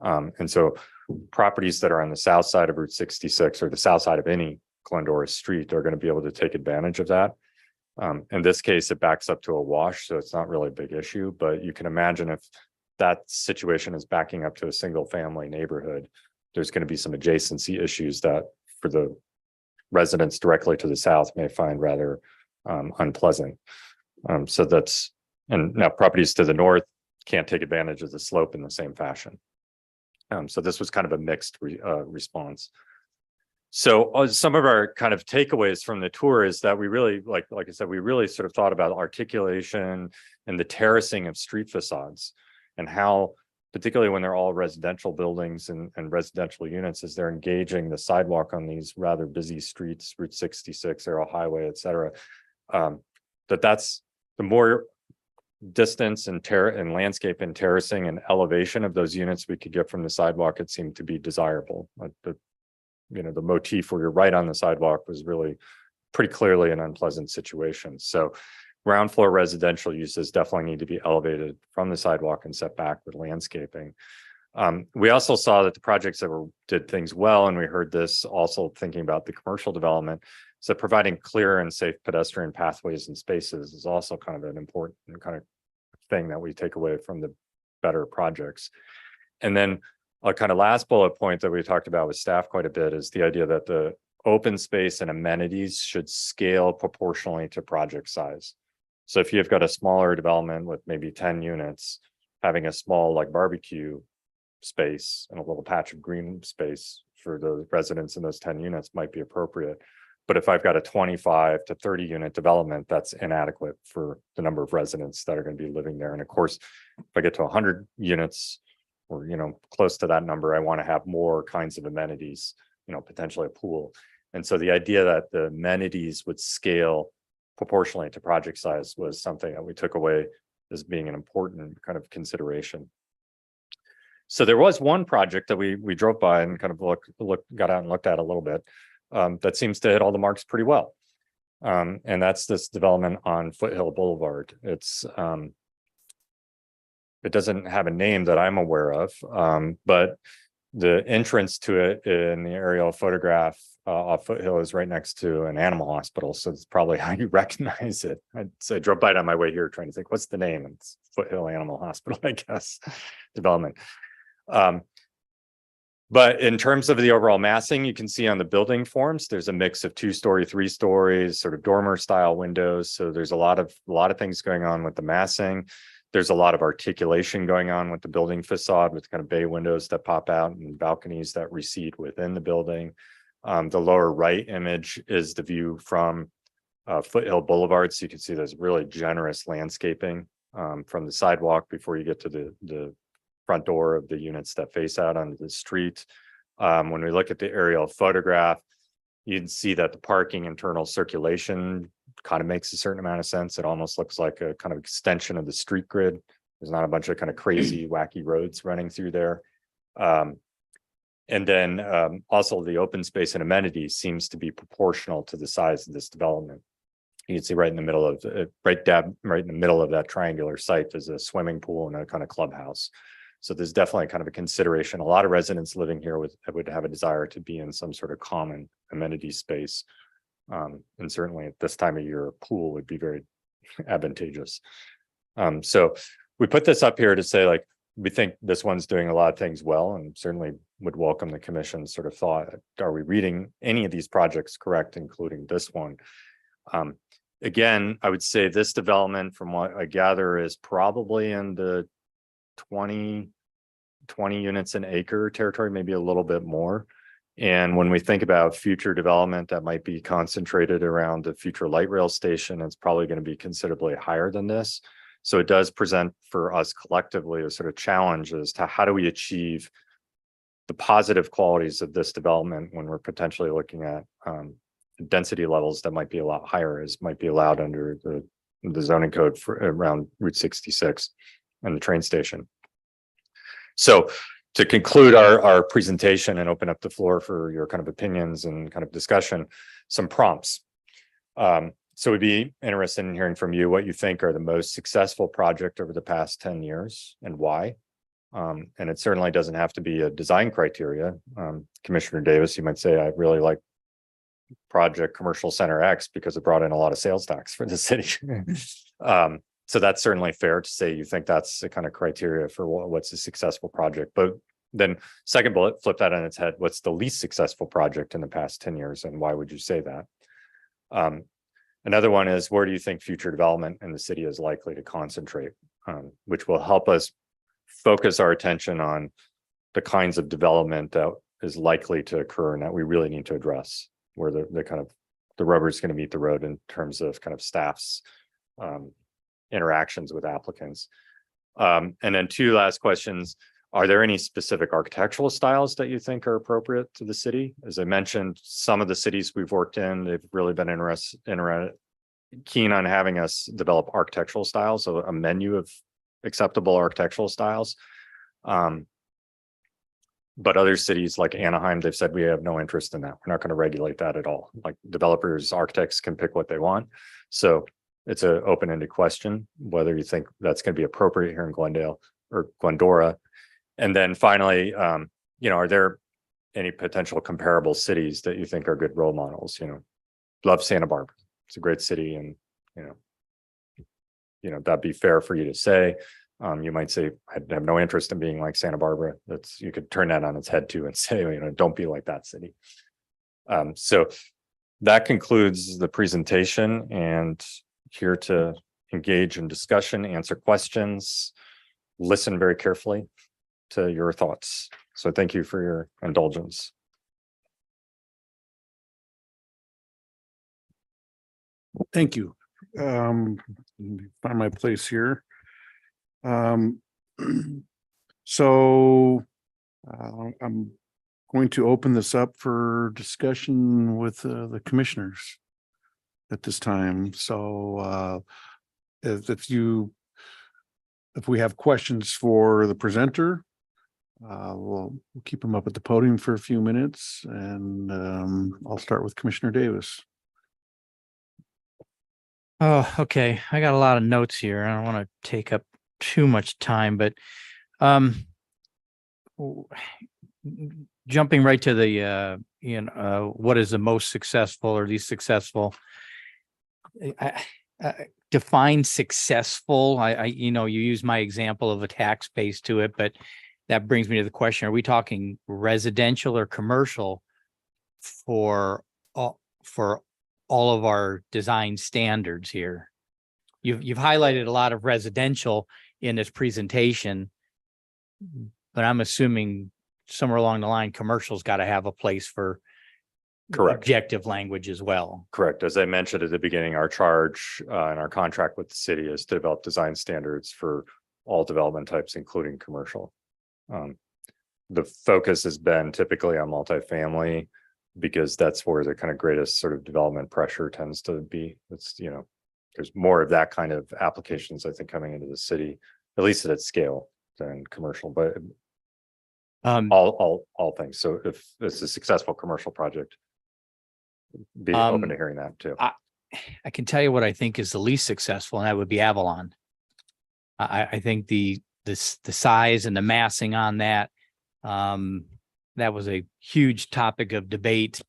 And so properties that are on the south side of Route 66 or the south side of any Glendora street are going to be able to take advantage of that. In this case, it backs up to a wash, so it's not really a big issue, but you can imagine if that situation is backing up to a single family neighborhood, there's going to be some adjacency issues that for the residents directly to the south may find rather unpleasant. So that's, and now properties to the north can't take advantage of the slope in the same fashion. So this was kind of a mixed response. So some of our kind of takeaways from the tour is that we really, like I said, we really sort of thought about articulation and the terracing of street facades, and how, particularly when they're all residential buildings and residential units, as they're engaging the sidewalk on these rather busy streets, Route 66, Arrow Highway, et cetera, that's the more distance and landscape and terracing and elevation of those units we could get from the sidewalk, it seemed to be desirable. The motif where you're right on the sidewalk was really pretty clearly an unpleasant situation. So ground floor residential uses definitely need to be elevated from the sidewalk and set back with landscaping. We also saw that the projects that did things well, and we heard this also thinking about the commercial development, so providing clear and safe pedestrian pathways and spaces is also kind of an important kind of thing that we take away from the better projects. And then a kind of last bullet point that we talked about with staff quite a bit is the idea that the open space and amenities should scale proportionally to project size. So if you've got a smaller development with maybe 10 units, having a small like barbecue space and a little patch of green space for the residents in those 10 units might be appropriate. But if I've got a 25 to 30 unit development, that's inadequate for the number of residents that are going to be living there. And of course, if I get to 100 units or, close to that number, I want to have more kinds of amenities potentially a pool. And so the idea that the amenities would scale proportionally to project size was something that we took away as being an important kind of consideration. So there was one project that we drove by and kind of got out and looked at a little bit, that seems to hit all the marks pretty well. And that's this development on Foothill Boulevard. It doesn't have a name that I'm aware of, but the entrance to it in the aerial photograph off Foothill is right next to an animal hospital. So it's probably how you recognize it. I drove by it on my way here trying to think, what's the name? It's Foothill Animal Hospital, I guess, development. But in terms of the overall massing, you can see on the building forms, there's a mix of 2-story, 3 stories, sort of dormer style windows. So there's a lot of things going on with the massing. There's a lot of articulation going on with the building facade with kind of bay windows that pop out and balconies that recede within the building. The lower right image is the view from Foothill Boulevard. So you can see there's really generous landscaping from the sidewalk before you get to the front door of the units that face out onto the street. When we look at the aerial photograph, you can see that the parking internal circulation kind of makes a certain amount of sense. It almost looks like a kind of extension of the street grid. There's not a bunch of kind of crazy, wacky roads running through there. And then also the open space and amenities seems to be proportional to the size of this development. You can see right in the middle of right in the middle of that triangular site, there's a swimming pool and a kind of clubhouse. So there's definitely kind of a consideration. A lot of residents living here would have a desire to be in some sort of common amenity space. And certainly at this time of year, a pool would be very advantageous. So we put this up here to say, like, we think this one's doing a lot of things well, and certainly would welcome the commission's sort of thought. Are we reading any of these projects correct, including this one? Again, I would say this development, from what I gather, is probably in the 20 units an acre territory, maybe a little bit more. And when we think about future development that might be concentrated around the future light rail station, it's probably going to be considerably higher than this. So it does present for us collectively a sort of challenge as to how do we achieve the positive qualities of this development when we're potentially looking at density levels that might be a lot higher, as might be allowed under the zoning code for around Route 66 and the train station. So to conclude our presentation and open up the floor for your kind of opinions and kind of discussion, some prompts. So we'd be interested in hearing from you what you think are the most successful project over the past 10 years and why. And it certainly doesn't have to be a design criteria. Commissioner Davis, you might say, I really like project Commercial Center X because it brought in a lot of sales tax for the city. So that's certainly fair to say you think that's the kind of criteria for what's a successful project. But then second bullet, flip that on its head. What's the least successful project in the past 10 years? And why would you say that? Another one is, where do you think future development in the city is likely to concentrate? Which will help us focus our attention on the kinds of development that is likely to occur and that we really need to address, where the rubber is going to meet the road in terms of kind of staff's interactions with applicants. And then 2 last questions. Are there any specific architectural styles that you think are appropriate to the city? As I mentioned, some of the cities we've worked in, they've really been keen on having us develop architectural styles, so a menu of acceptable architectural styles. But other cities like Anaheim, they've said we have no interest in that. We're not going to regulate that at all. Like, developers, architects can pick what they want. So it's an open-ended question whether you think that's going to be appropriate here in Glendale or Glendora. And then finally, are there any potential comparable cities that you think are good role models? Love Santa Barbara. It's a great city, and that'd be fair for you to say. You might say, I have no interest in being like Santa Barbara. You could turn that on its head too and say, don't be like that city. So that concludes the presentation, and here to engage in discussion, answer questions, listen very carefully to your thoughts. So thank you for your indulgence. Thank you. Find my place here. So I'm Going to open this up for discussion with the commissioners at this time. So if we have questions for the presenter, we'll keep them up at the podium for a few minutes, and I'll start with Commissioner Davis. Oh, okay. I got a lot of notes here. I don't want to take up too much time, but w- jumping right to the what is the most successful or least successful? Define successful. You use my example of a tax base to it, but that brings me to the question: are we talking residential or commercial for all of our design standards here? You've highlighted a lot of residential in this presentation, but I'm assuming somewhere along the line, commercial's got to have a place for Correct. objective language as well. Correct. As I mentioned at the beginning, our charge and our contract with the city is to develop design standards for all development types, including commercial. The focus has been typically on multifamily because that's where the kind of greatest sort of development pressure tends to be. It's, there's more of that kind of applications, I think, coming into the city, at least at its scale, than commercial, but all things. So if it's a successful commercial project, be open to hearing that too. I can tell you what I think is the least successful, and that would be Avalon. I think the size and the massing on that, that was a huge topic of debate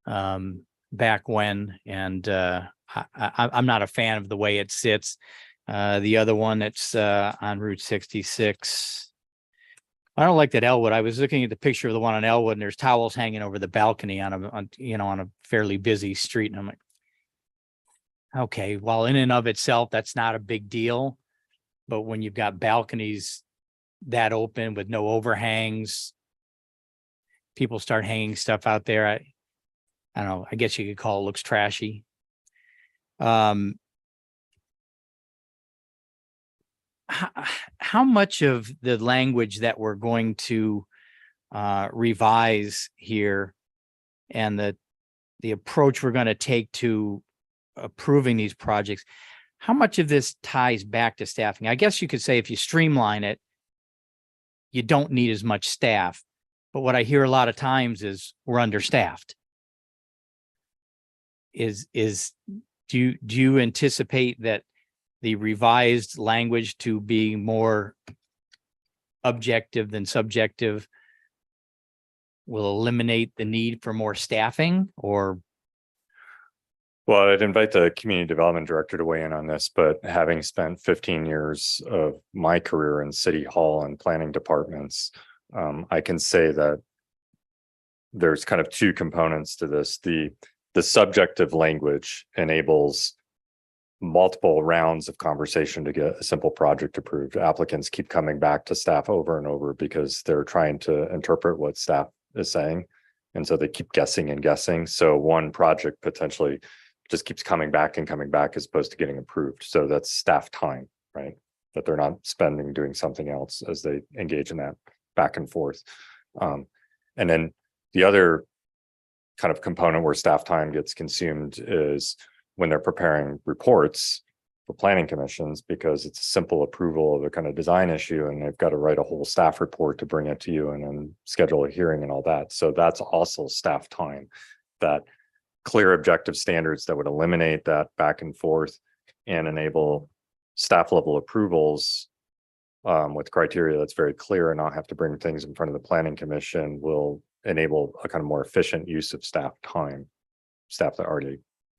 back when, and I'm not a fan of the way it sits. The other one that's on Route 66, I don't like that Elwood. I was looking at the picture of the one on Elwood, and there's towels hanging over the balcony on a fairly busy street, and I'm like, okay, well, in and of itself, that's not a big deal. But when you've got balconies that open with no overhangs, people start hanging stuff out there. I don't know. I guess you could call it looks trashy. How much of the language that we're going to revise here and the approach we're going to take to approving these projects, how much of this ties back to staffing? I guess you could say if you streamline it, you don't need as much staff. But what I hear a lot of times is we're understaffed. Do you anticipate that the revised language to be more objective than subjective will eliminate the need for more staffing? Or Well, I'd invite the community development director to weigh in on this, but having spent 15 years of my career in city hall and planning departments, I can say that there's kind of two components to this. The subjective language enables multiple rounds of conversation to get a simple project approved. Applicants keep coming back to staff over and over because they're trying to interpret what staff is saying. And so they keep guessing and guessing. So one project potentially just keeps coming back as opposed to getting approved. So that's staff time, right? That they're not spending doing something else as they engage in that back and forth. And then the other kind of component where staff time gets consumed is when they're preparing reports for planning commissions, because it's a simple approval of a kind of design issue and they've got to write a whole staff report to bring it to you and then schedule a hearing and all that. So that's also staff time. That clear objective standards that would eliminate that back and forth and enable staff level approvals with criteria that's very clear and not have to bring things in front of the planning commission will enable a kind of more efficient use of staff time, staff that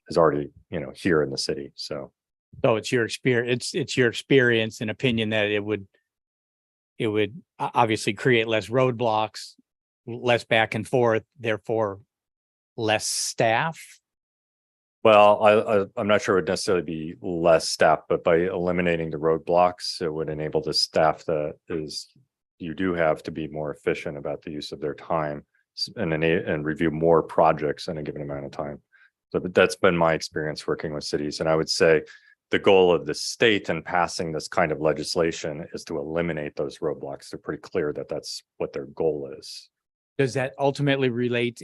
is already here in the city. So it's your experience, it's your experience and opinion that it would obviously create less roadblocks, less back and forth, therefore less staff? Well, I'm not sure it would necessarily be less staff, but by eliminating the roadblocks, it would enable the staff that you do have to be more efficient about the use of their time and review more projects in a given amount of time. So that's been my experience working with cities. And I would say the goal of the state in passing this kind of legislation is to eliminate those roadblocks. They're pretty clear that that's what their goal is. Does that ultimately relate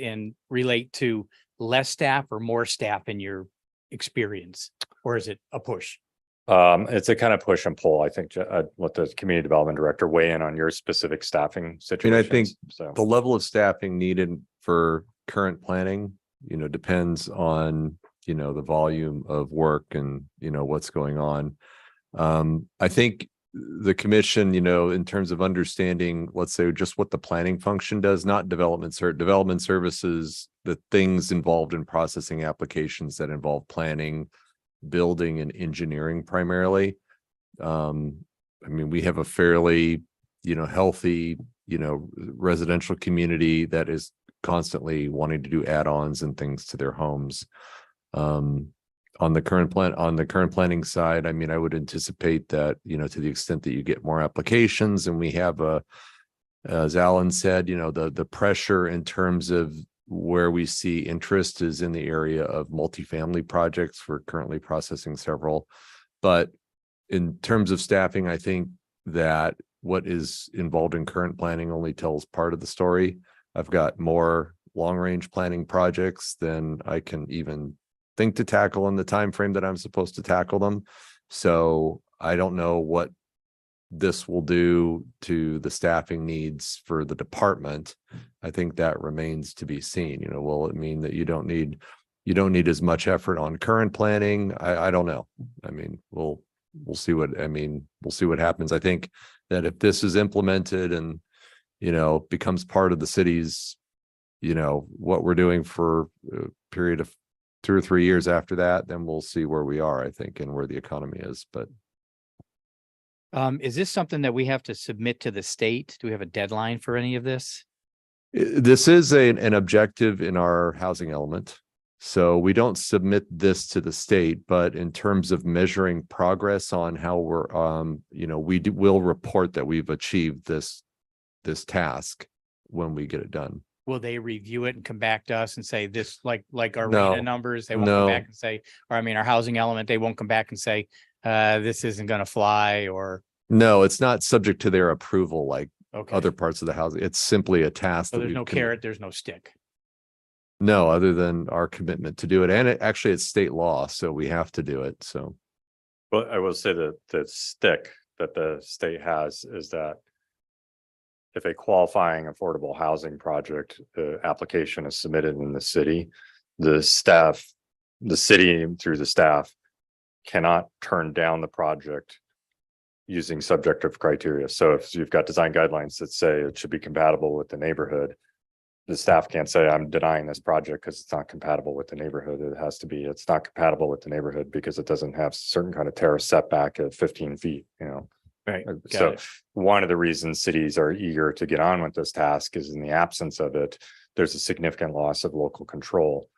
to less staff or more staff in your experience? Or is it a push? It's a kind of push and pull. I think, let the community development director weigh in on your specific staffing situations. think So. The level of staffing needed for current planning, depends on, the volume of work and, what's going on. I think the commission, in terms of understanding, let's say just what the planning function does, not development services, the things involved in processing applications that involve planning, building and engineering primarily. We have a fairly, healthy, residential community that is constantly wanting to do add-ons and things to their homes. On the current planning side, I would anticipate that, to the extent that you get more applications and we have as Alan said, the pressure in terms of where we see interest is in the area of multifamily projects. We're currently processing several, but in terms of staffing, I think that what is involved in current planning only tells part of the story. I've got more long-range planning projects than I can even think to tackle in the time frame that I'm supposed to tackle them. So I don't know what this will do to the staffing needs for the department. I think that remains to be seen. Will it mean that you don't need as much effort on current planning? I don't know. We'll see what happens. I think that if this is implemented and, becomes part of the city's, what we're doing for a period of 2 or 3 years after that, then we'll see where we are, I think, and where the economy is. But Is this something that we have to submit to the state? Do we have a deadline for any of this? this is an objective in our housing element. So we don't submit this to the state, but in terms of measuring progress on how we're, will report that we've achieved this task when we get it done. Will they review it and come back to us and say this, like our No. RENA numbers? They won't No. come back and say, or our housing element, they won't come back and say, this isn't gonna fly, or, No, it's not subject to their approval like okay. other parts of the housing. It's simply a task. So that there's we've no carrot, there's no stick. No, other than our commitment to do it. And actually it's state law, so we have to do it. So Well, I will say that the stick that the state has is that if a qualifying affordable housing project, the application is submitted in the city, the city through the staff cannot turn down the project using subjective criteria. So if you've got design guidelines that say it should be compatible with the neighborhood, the staff can't say, I'm denying this project because it's not compatible with the neighborhood. It has to be, it's not compatible with the neighborhood because it doesn't have certain kind of terrace setback of 15 feet, Right. So one of the reasons cities are eager to get on with this task is in the absence of it, there's a significant loss of local control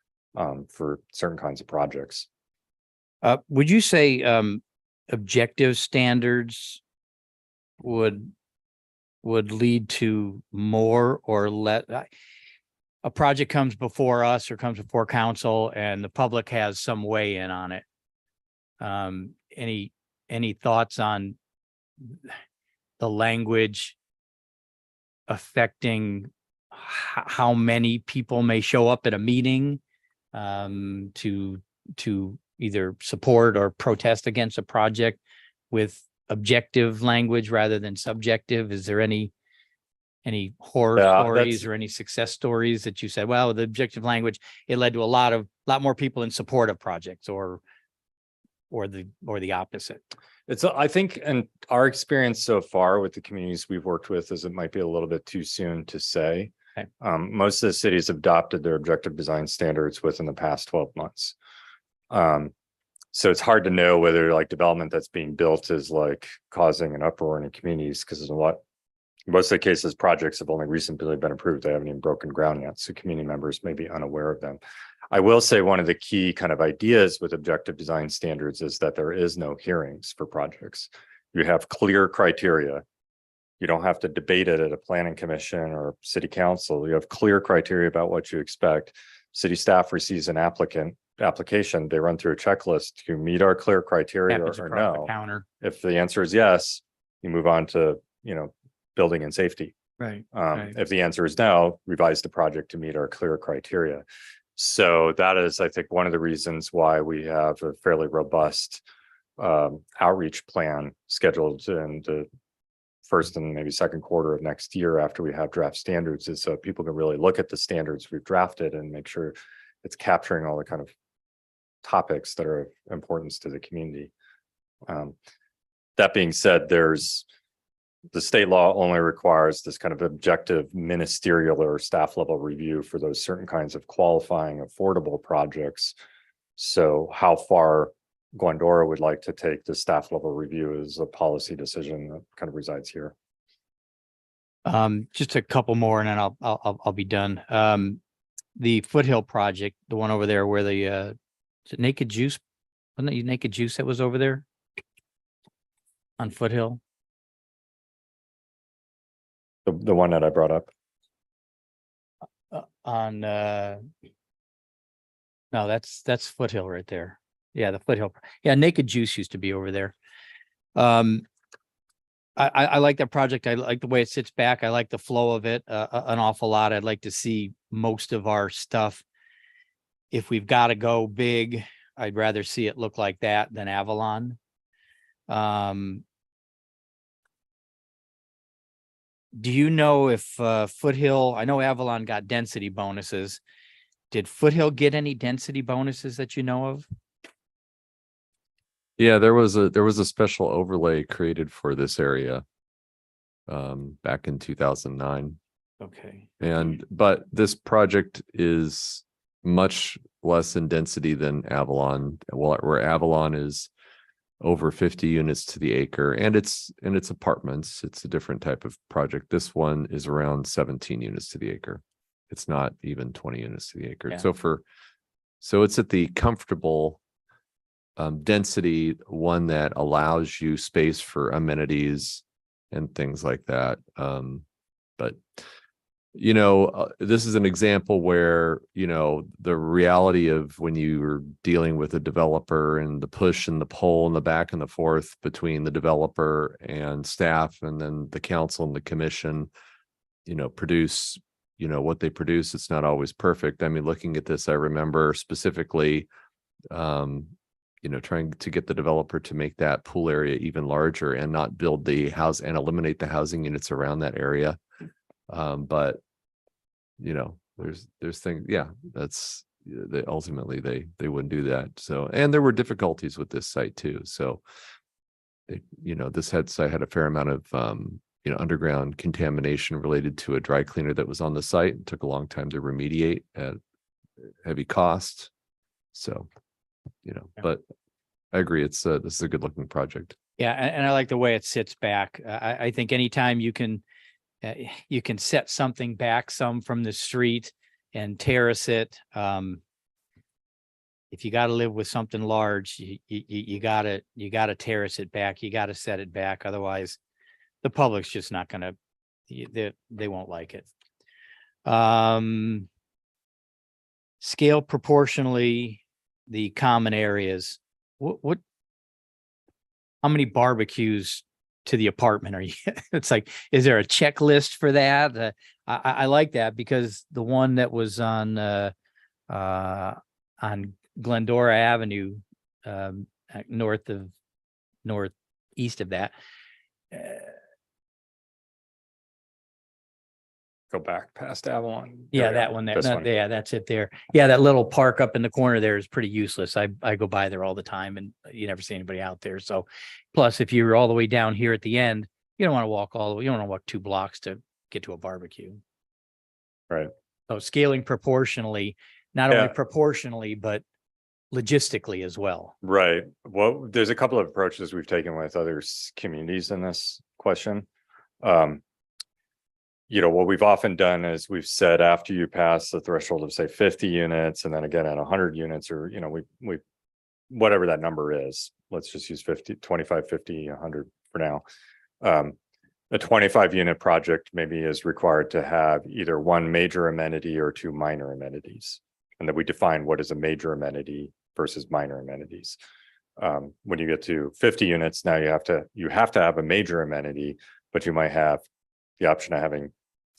for certain kinds of projects. Would you say, objective standards would lead to more or less? A project comes before us or comes before council and the public has some weigh in on it. Any thoughts on the language affecting how many people may show up at a meeting to either support or protest against a project with objective language rather than subjective? Is there any horror stories or any success stories that you said, well, the objective language, it led to a lot more people in support of projects or the opposite? I think, and our experience so far with the communities we've worked with is it might be a little bit too soon to say. Okay. Most of the cities have adopted their objective design standards within the past 12 months. So it's hard to know whether like development that's being built is like causing an uproar in the communities because most of the cases, projects have only recently been approved. They haven't even broken ground yet. So community members may be unaware of them. I will say one of the key kind of ideas with objective design standards is that there is no hearings for projects. You have clear criteria. You don't have to debate it at a planning commission or city council. You have clear criteria about what you expect. City staff receives an application. They run through a checklist to meet our clear criteria Happens or across the no. counter. If the answer is yes, you move on to, building and safety. Right. Right. If the answer is no, revise the project to meet our clear criteria. So that is, I think, one of the reasons why we have a fairly robust outreach plan scheduled in the first and maybe second quarter of next year after we have draft standards, is so people can really look at the standards we've drafted and make sure it's capturing all the kind of topics that are of importance to the community. That being said, the state law only requires this kind of objective ministerial or staff level review for those certain kinds of qualifying affordable projects. So how far Glendora would like to take the staff level review is a policy decision that kind of resides here. Just a couple more and then I'll be done. The Foothill project, the one over there where the is it Naked Juice? Wasn't it Naked Juice that was over there? On Foothill? The one that I brought up. No, that's Foothill right there. Yeah, the Foothill. Yeah, Naked Juice used to be over there. I like that project. I like the way it sits back. I like the flow of it an awful lot. I'd like to see most of our stuff. If we've got to go big, I'd rather see it look like that than Avalon. Do you know if Foothill, I know Avalon got density bonuses. Did Foothill get any density bonuses that you know of? Yeah, there was a special overlay created for this area back in 2009. Okay. But this project is much less in density than Avalon, where Avalon is over 50 units to the acre, and it's apartments. It's a different type of project. This one is around 17 units to the acre. It's not even 20 units to the acre. Yeah. So it's at the comfortable density one that allows you space for amenities and things like that. But this is an example where, the reality of when you're dealing with a developer and the push and the pull and the back and the forth between the developer and staff, and then the council and the commission, produce, what they produce. It's not always perfect. I mean, looking at this, I remember specifically, trying to get the developer to make that pool area even larger and not build the house and eliminate the housing units around that area. But there's things, that's ultimately they wouldn't do that. So, and there were difficulties with this site too. So, this site had a fair amount of, underground contamination related to a dry cleaner that was on the site. It took a long time to remediate at heavy cost. So, but I agree. This is a good looking project. Yeah, and I like the way it sits back. I think anytime you can set something back some from the street and terrace it. If you got to live with something large, you gotta terrace it back. You got to set it back. Otherwise, the public's just not gonna. They won't like it. Scale proportionally the common areas. What? How many barbecues to the apartment are you? It's like, is there a checklist for that? I like that because the one that was on Glendora Avenue, northeast of that. Go back past Avalon. Yeah, There we that go. one there. This No, one. yeah, that's it there. Yeah, that little park up in the corner there is pretty useless. I go by there all the time and you never see anybody out there. So plus if you're all the way down here at the end, you don't want to walk all the way, you don't want to walk 2 blocks to get to a barbecue. Right. So scaling proportionally, not only Yeah. proportionally, but logistically as well. Right. Well, there's a couple of approaches we've taken with other communities in this question. What we've often done is we've said after you pass the threshold of say 50 units and then again at 100 units or, we whatever that number is, let's just use 50, 25, 50, 100 for now. A 25 unit project maybe is required to have either one major amenity or 2 minor amenities. And then we define what is a major amenity versus minor amenities. When you get to 50 units, now you have to have a major amenity, but you might have the option of having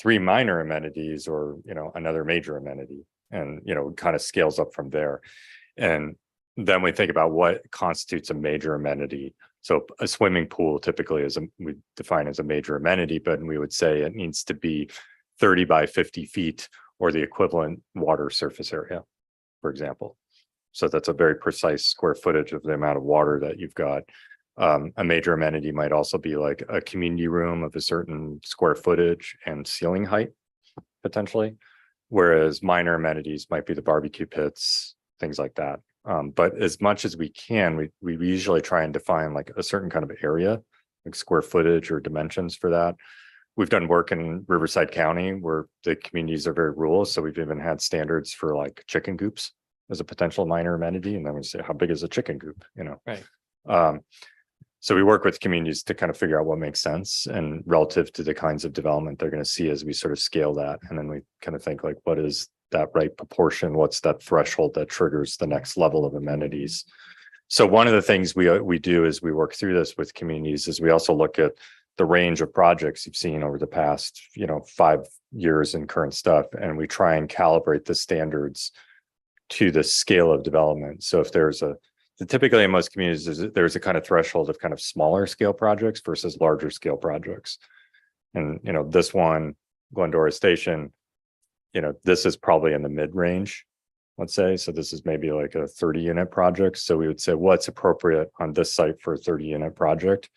three minor amenities or, another major amenity. And, it kind of scales up from there. And then we think about what constitutes a major amenity. So a swimming pool typically we define as a major amenity, but we would say it needs to be 30 by 50 feet or the equivalent water surface area, for example. So that's a very precise square footage of the amount of water that you've got. A major amenity might also be like a community room of a certain square footage and ceiling height, potentially. Whereas minor amenities might be the barbecue pits, things like that. But as much as we can, we usually try and define like a certain kind of area, like square footage or dimensions for that. We've done work in Riverside County where the communities are very rural. So we've even had standards for like chicken coops as a potential minor amenity. And then we say, how big is a chicken coop, Right. So we work with communities to kind of figure out what makes sense and relative to the kinds of development they're going to see as we sort of scale that. And then we kind of think like, what is that right proportion? What's that threshold that triggers the next level of amenities? So one of the things we do as we work through this with communities is we also look at the range of projects you've seen over the past, 5 years in current stuff. And we try and calibrate the standards to the scale of development. So if typically in most communities, there's a kind of threshold of kind of smaller scale projects versus larger scale projects. And, this one, Glendora Station, this is probably in the mid-range, let's say. So this is maybe like a 30-unit project. So we would say what's appropriate on this site for a 30-unit project.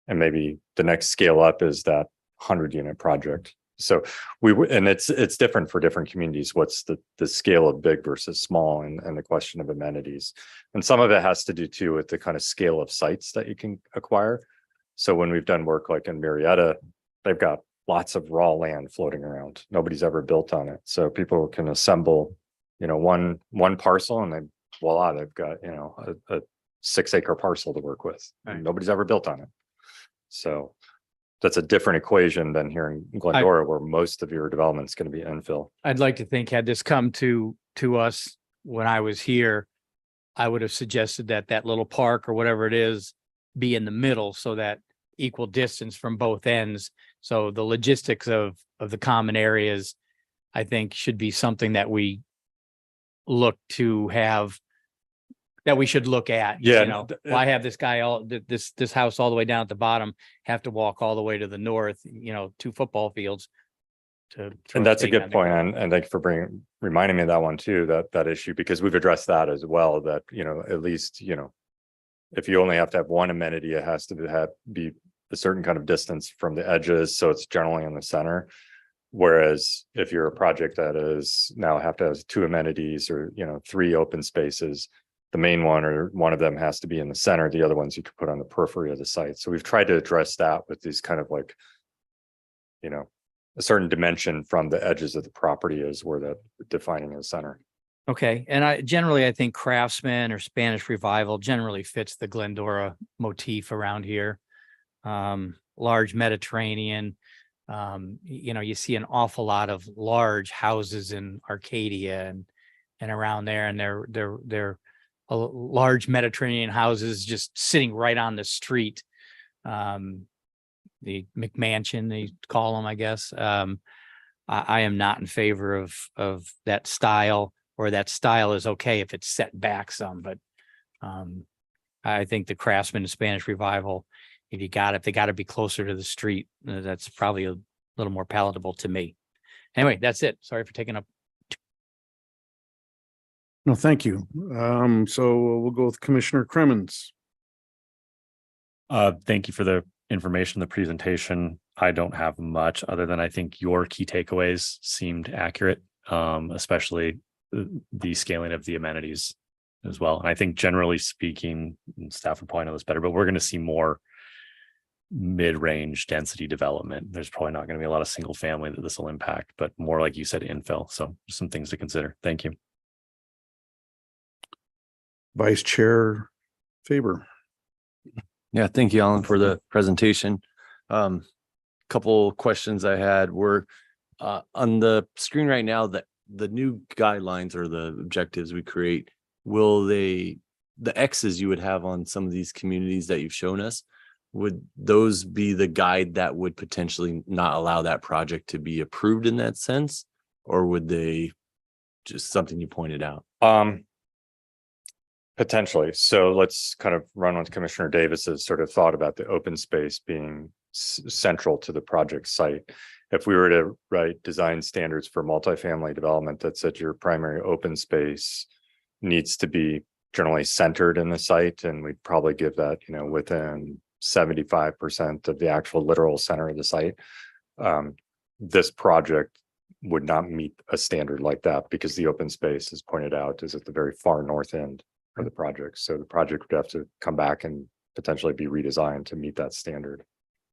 And maybe the next scale up is that 100-unit project. So and it's different for different communities. What's the scale of big versus small and the question of amenities. And some of it has to do too with the kind of scale of sites that you can acquire. So when we've done work like in Marietta, they've got lots of raw land floating around. Nobody's ever built on it. So people can assemble, one parcel and then voila, they've got, a 6-acre parcel to work with. Right. Nobody's ever built on it. So that's a different equation than here in Glendora, where most of your development is going to be infill. I'd like to think had this come to us when I was here, I would have suggested that little park or whatever it is be in the middle so that equal distance from both ends. So the logistics of the common areas, I think, should be something that we look to have, that we should look at. Yeah. Why have this guy this house all the way down at the bottom, have to walk all the way to the north, 2 football fields to. And that's a good point. And thank you for reminding me of that one too, that issue, because we've addressed that as well, that, at least, if you only have to have one amenity, it has to be a certain kind of distance from the edges. So it's generally in the center. Whereas if you're a project that is now have to have 2 amenities or, 3 open spaces, the main one or one of them has to be in the center. The other ones you could put on the periphery of the site. So we've tried to address that with these kind of like, a certain dimension from the edges of the property is where that defining the center. Okay. And I think Craftsman or Spanish Revival generally fits the Glendora motif around here. Large Mediterranean, you see an awful lot of large houses in Arcadia and around there, and they're large Mediterranean houses just sitting right on the street. The McMansion, they call them, I guess. I am not in favor of that style, or that style is okay if it's set back some, but I think the Craftsman and Spanish Revival, if they got to be closer to the street, that's probably a little more palatable to me. Anyway, that's it. Sorry for taking up. No, thank you. So we'll go with Commissioner Crimmins. Thank you for the information, the presentation. I don't have much other than I think your key takeaways seemed accurate, especially the scaling of the amenities as well. And I think generally speaking, and staff would probably know this better, but we're going to see more mid-range density development. There's probably not going to be a lot of single family that this will impact, but more like you said, infill. So some things to consider. Thank you. Vice Chair Faber. Yeah, thank you, Alan, for the presentation. Couple questions I had were on the screen right now, that the new guidelines or the objectives we create, will the X's you would have on some of these communities that you've shown us, would those be the guide that would potentially not allow that project to be approved in that sense? Or would they just something you pointed out? Potentially. So let's kind of run with Commissioner Davis's sort of thought about the open space being central to the project site. If we were to write design standards for multifamily development that said your primary open space needs to be generally centered in the site, and we'd probably give that, you know, within 75% of the actual literal center of the site. This project would not meet a standard like that because the open space, as pointed out, is at the very far north end of the project. So the project would have to come back and potentially be redesigned to meet that standard.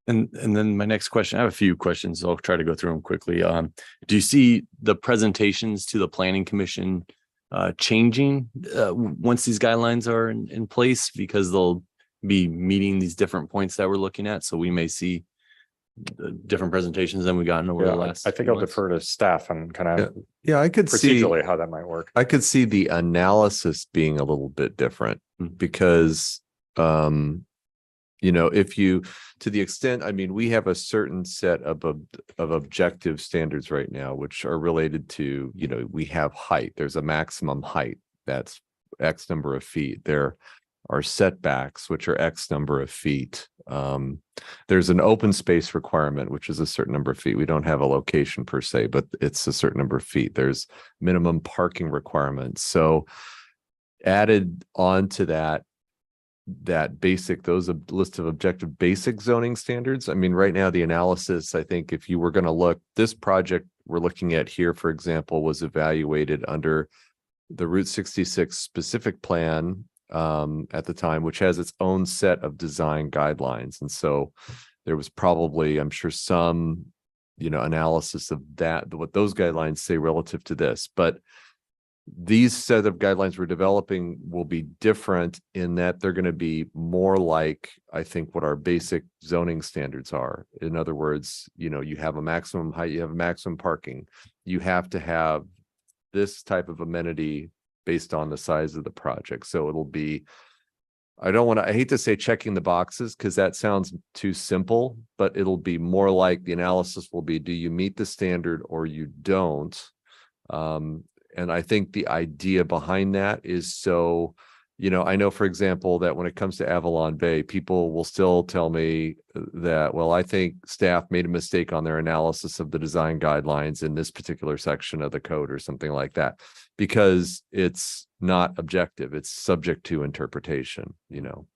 And then my next question, I have a few questions. I'll try to go through them quickly. Do you see the presentations to the planning commission changing once these guidelines are in place, because they'll be meeting these different points that we're looking at? So we may see different presentations than we gotten over the last. I think few I'll months. defer to staff and kind of Yeah, I could see. procedurally how that might work. I could see the analysis being a little bit different because, you know, if you, to the extent, I mean, we have a certain set of objective standards right now, which are related to, you know, we have height. There's a maximum height that's X number of feet. There are setbacks, which are X number of feet. There's an open space requirement, which is a certain number of feet. We don't have a location per se, but it's a certain number of feet. There's minimum parking requirements. So added on to that basic, those a list of objective basic zoning standards. I mean, right now, the analysis, I think if you were going to look, this project we're looking at here, for example, was evaluated under the Route 66 specific plan at the time, which has its own set of design guidelines. And so there was probably, I'm sure, some, you know, analysis of that, what those guidelines say relative to this. But these set of guidelines we're developing will be different in that they're going to be more like, I think, what our basic zoning standards are. In other words, you know, you have a maximum height, you have a maximum parking, you have to have this type of amenity based on the size of the project. So it'll be, I hate to say checking the boxes because that sounds too simple, but it'll be more like the analysis will be, do you meet the standard or you don't? And I think the idea behind that is so, you know, I know, for example, that when it comes to Avalon Bay, people will still tell me that, well, I think staff made a mistake on their analysis of the design guidelines in this particular section of the code or something like that, because it's not objective, it's subject to interpretation, you know.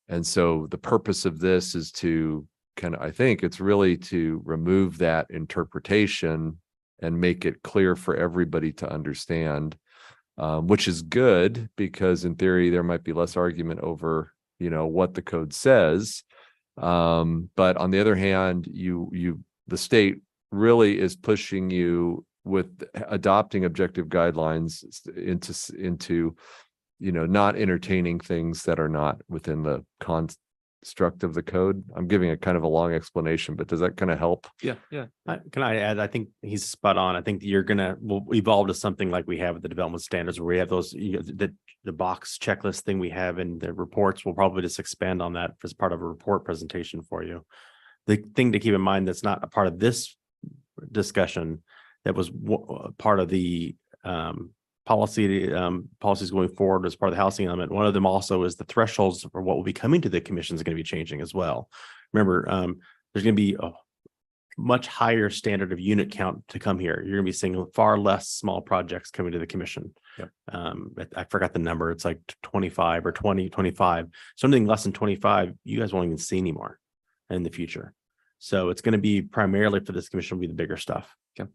And so the purpose of this is to kind of, I think it's really to remove that interpretation and make it clear for everybody to understand, which is good because in theory, there might be less argument over, you know, what the code says. But on the other hand, the state really is pushing you with adopting objective guidelines into, you know, not entertaining things that are not within the construct of the code. I'm giving a kind of a long explanation, but does that kind of help? Yeah. Can I add? I think he's spot on. I think we'll evolve to something like we have with the development standards where we have those, the box checklist thing we have in the reports. We'll probably just expand on that as part of a report presentation for you. The thing to keep in mind that's not a part of this discussion, that was part of the policies going forward as part of the housing element. One of them also is the thresholds for what will be coming to the commission is going to be changing as well. Remember, there's going to be a much higher standard of unit count to come here. You're going to be seeing far less small projects coming to the commission. Yep. I forgot the number. It's like 25 or 25. Something less than 25, you guys won't even see anymore in the future. So it's going to be primarily for this commission will be the bigger stuff. Okay.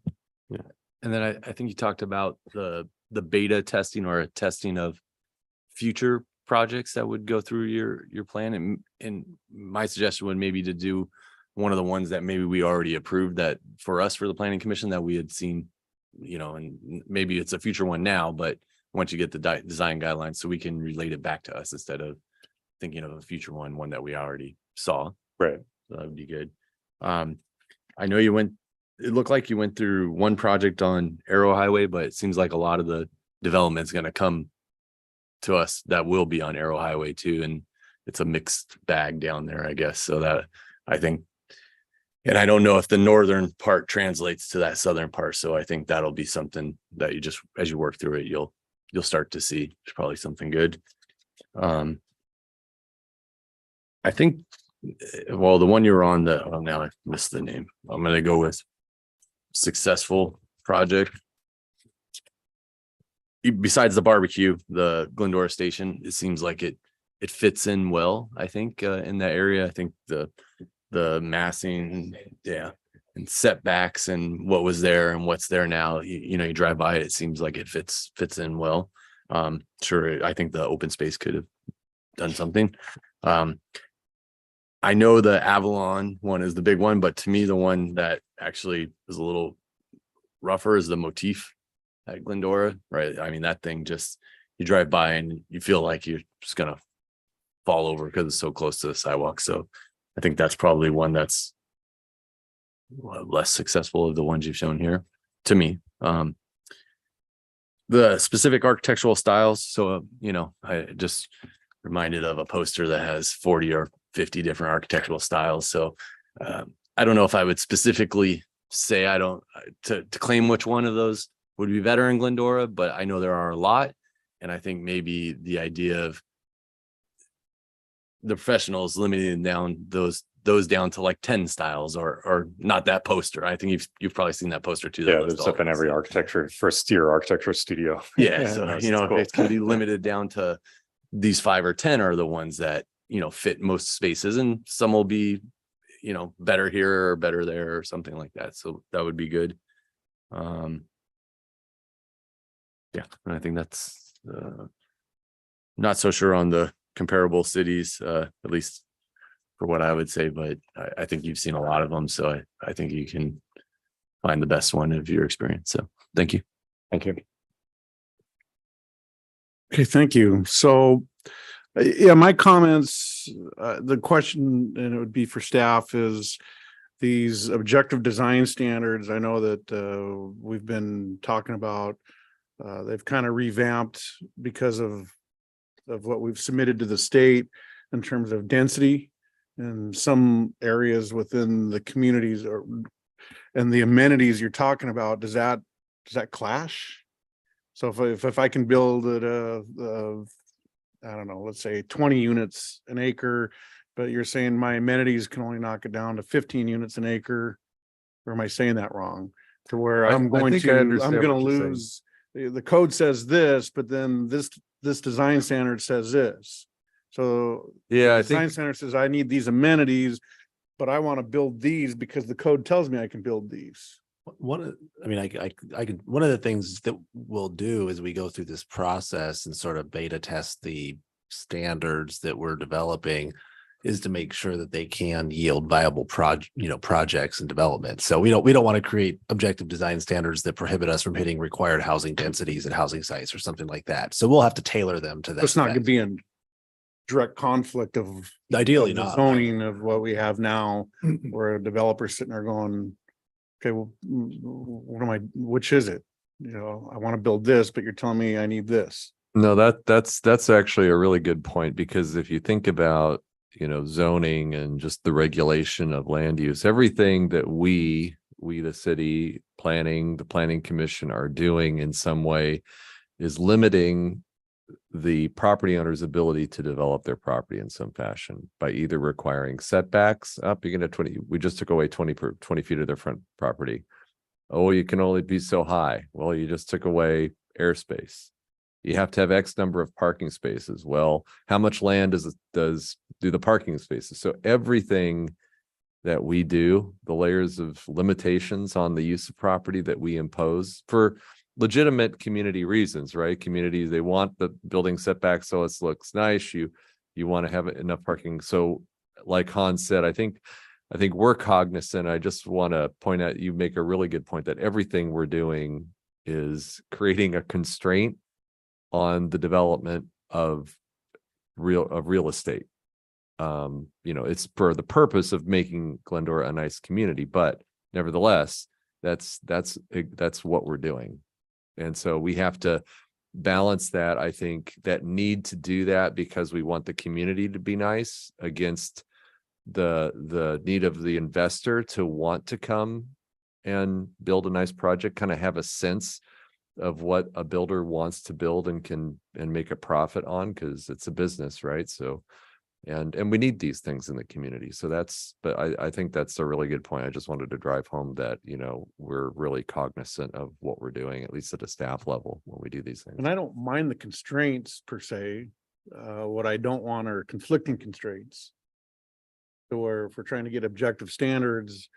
Yeah. And then I think you talked about the beta testing or a testing of future projects that would go through your plan. And my suggestion would maybe to do one of the ones that maybe we already approved that for us, for the planning commission, that we had seen, you know, and maybe it's a future one now, but once you get the design guidelines, so we can relate it back to us instead of thinking of a future one that we already saw. Right. So that would be good. I know it looked like you went through one project on Arrow Highway, but it seems like a lot of the development's going to come to us that will be on Arrow Highway too. And it's a mixed bag down there, I guess. So that I think, and I don't know if the northern part translates to that southern part. So I think that'll be something that you just, as you work through it, you'll start to see. It's probably something good. I think, well, the one you were on, the, oh, now I missed the name. I'm gonna go with successful project. Besides the barbecue, the Glendora station, it seems like it fits in well, I think, in that area. I think the massing, yeah, and setbacks and what was there and what's there now, you know, you drive by it, it seems like it fits in well. Sure, I think the open space could have done something. I know the Avalon one is the big one, but to me, the one that actually is a little rougher is the Motif at Glendora, right? I mean, that thing just, you drive by and you feel like you're just gonna fall over because it's so close to the sidewalk. So I think that's probably one that's less successful of the ones you've shown here to me. The specific architectural styles. So, you know, I just reminded of a poster that has 40 or 50 different architectural styles. So I don't know if I would specifically say to claim which one of those would be better in Glendora, but I know there are a lot. And I think maybe the idea of the professionals limiting down those down to like 10 styles or not that poster. I think you've probably seen that poster too. Yeah, there's stuff in every architecture, first year architecture studio. Yeah, so Nice, you know, it's cool. it's gonna be limited down to these 5 or 10 are the ones that, you know, fit most spaces, and some will be, you know, better here or better there or something like that. So that would be good. Yeah, and I think that's not so sure on the comparable cities, at least for what I would say, but I think you've seen a lot of them. So I think you can find the best one of your experience. So thank you. Thank you. Okay, thank you. So, yeah, my comments, the question, and it would be for staff, is these objective design standards. I know that we've been talking about, they've kind of revamped because of what we've submitted to the state in terms of density in some areas within the communities, and the amenities you're talking about. Does that clash? So if I can build it, I don't know, let's say 20 units an acre, but you're saying my amenities can only knock it down to 15 units an acre, or am I saying that wrong? To where I I'm going think I to, I'm understand gonna what you're saying. lose, the code says this, but then this design standard says this. So Yeah, I design think, standard says I need these amenities, but I want to build these because the code tells me I can build these. One of, I mean, I could, one of the things that we'll do as we go through this process and sort of beta test the standards that we're developing is to make sure that they can yield viable projects and development. So we don't want to create objective design standards that prohibit us from hitting required housing densities at housing sites or something like that. So we'll have to tailor them to that. It's not gonna effect. be in direct conflict of Ideally of the not. zoning of what we have now, where a developer's sitting there going, okay, well, which is it? You know, I want to build this, but you're telling me I need this. no, that's actually a really good point, because if you think about, you know, zoning and just the regulation of land use, everything that we, the city planning, the planning commission are doing in some way is limiting the property owner's ability to develop their property in some fashion by either requiring setbacks up. You're gonna 20, we just took away 20 feet of their front property. Oh, you can only be so high. Well, you just took away airspace. You have to have X number of parking spaces. Well, how much land do the parking spaces? So everything that we do, the layers of limitations on the use of property that we impose for legitimate community reasons, right? Communities, they want the building setback so it looks nice. You want to have enough parking. So like Hans said, I think we're cognizant. I just want to point out, you make a really good point that everything we're doing is creating a constraint on the development of real estate. You know, it's for the purpose of making Glendora a nice community, but nevertheless, that's what we're doing. And so we have to balance that, I think, that need to do that because we want the community to be nice against the need of the investor to want to come and build a nice project, kind of have a sense of what a builder wants to build and can make a profit on, because it's a business, right? So and we need these things in the community. So but I think that's a really good point. I just wanted to drive home that, we're really cognizant of what we're doing, at least at a staff level, when we do these things. And I don't mind the constraints per se. What I don't want are conflicting constraints. So where if we're trying to get objective standards,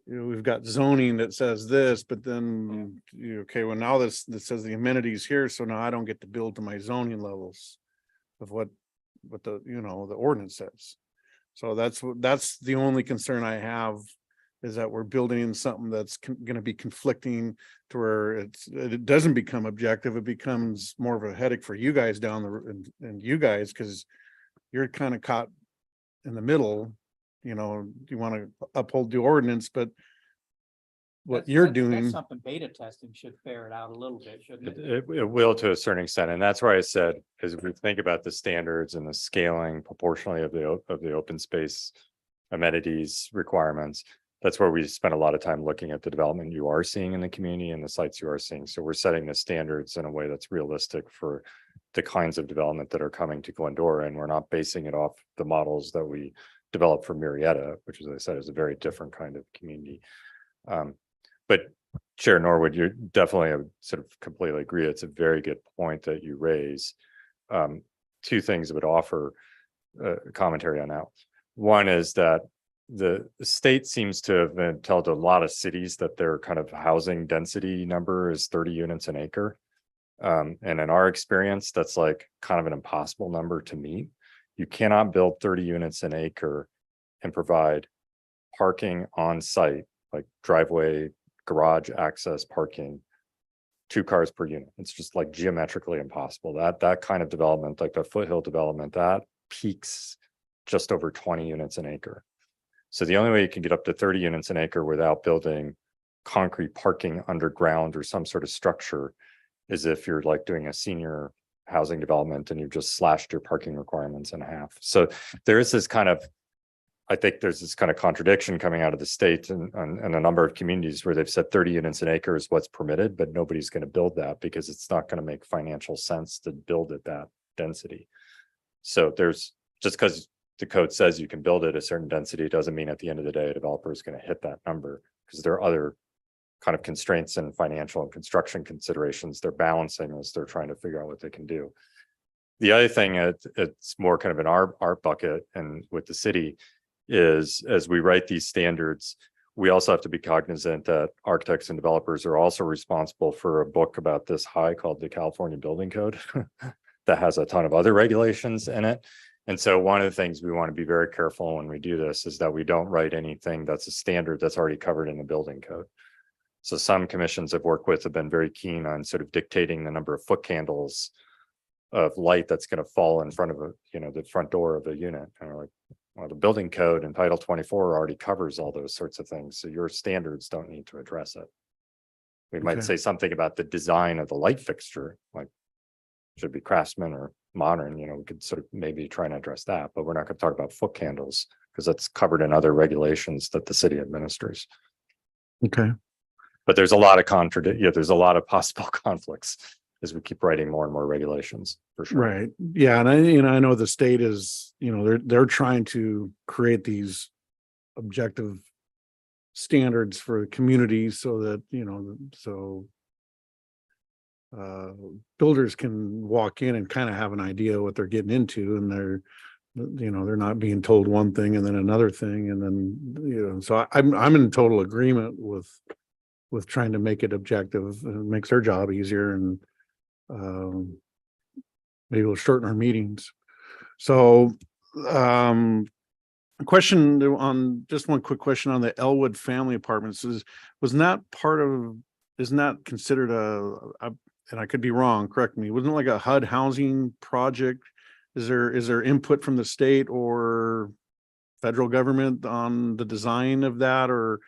we've got zoning that says this, but then, okay, well, now this says the amenities here, so now I don't get to build to my zoning levels of what the, the ordinance says. So that's the only concern I have, is that we're building in something that's going to be conflicting to where it doesn't become objective. It becomes more of a headache for you guys and you guys, because you're kind of caught in the middle. You want to uphold the ordinance, but what you're doing. Something beta testing should ferret out a little bit, shouldn't It will to a certain extent, and that's why I said, as we think about the standards and the scaling proportionally of the open space amenities requirements, that's where we spend a lot of time looking at the development you are seeing in the community and the sites you are seeing. So we're setting the standards in a way that's realistic for the kinds of development that are coming to Glendora, and we're not basing it off the models that we developed for Marietta, which, as I said, is a very different kind of community. But Chair Norwood, you're definitely, I would sort of completely agree. It's a very good point that you raise. Two things I would offer commentary on that. One is that the state seems to have been told a lot of cities that their kind of housing density number is 30 units an acre. And in our experience, that's like kind of an impossible number to meet. You cannot build 30 units an acre and provide parking on site, like driveway, garage access parking, 2 cars per unit. It's just like geometrically impossible. That kind of development, like the Foothill development, that peaks just over 20 units an acre. So the only way you can get up to 30 units an acre without building concrete parking underground or some sort of structure is if you're like doing a senior housing development and you've just slashed your parking requirements in half. So there is this kind of, I think there's this kind of contradiction coming out of the state and a number of communities where they've said 30 units an acre is what's permitted, but nobody's going to build that because it's not going to make financial sense to build at that density. So there's, just because the code says you can build at a certain density, doesn't mean at the end of the day a developer is going to hit that number, because there are other kind of constraints and financial and construction considerations they're balancing as they're trying to figure out what they can do. The other thing, it's more kind of in our bucket and with the city, is as we write these standards, we also have to be cognizant that architects and developers are also responsible for a book about this high called the California Building Code that has a ton of other regulations in it. And so one of the things we want to be very careful when we do this is that we don't write anything that's a standard that's already covered in the building code. So some commissions I've worked with have been very keen on sort of dictating the number of foot candles of light that's going to fall in front of the front door of a unit. And we're like, well, the building code and Title 24 already covers all those sorts of things. So your standards don't need to address it. We might Okay. say something about the design of the light fixture, like should be Craftsman or modern, we could sort of maybe try and address that, but we're not going to talk about foot candles because that's covered in other regulations that the city administers. Okay. But there's a lot of there's a lot of possible conflicts as we keep writing more and more regulations, for sure. Right. Yeah. And I know the state is, they're trying to create these objective standards for the community so that, builders can walk in and kind of have an idea what they're getting into, and they're not being told one thing and then another thing. And then, so I'm in total agreement with trying to make it objective. It makes their job easier, and maybe we'll shorten our meetings. So, question on just one quick question on the Elwood family apartments isn't that considered and I could be wrong, correct me, wasn't it like a HUD housing project? Is there input from the state or federal government on the design of that, or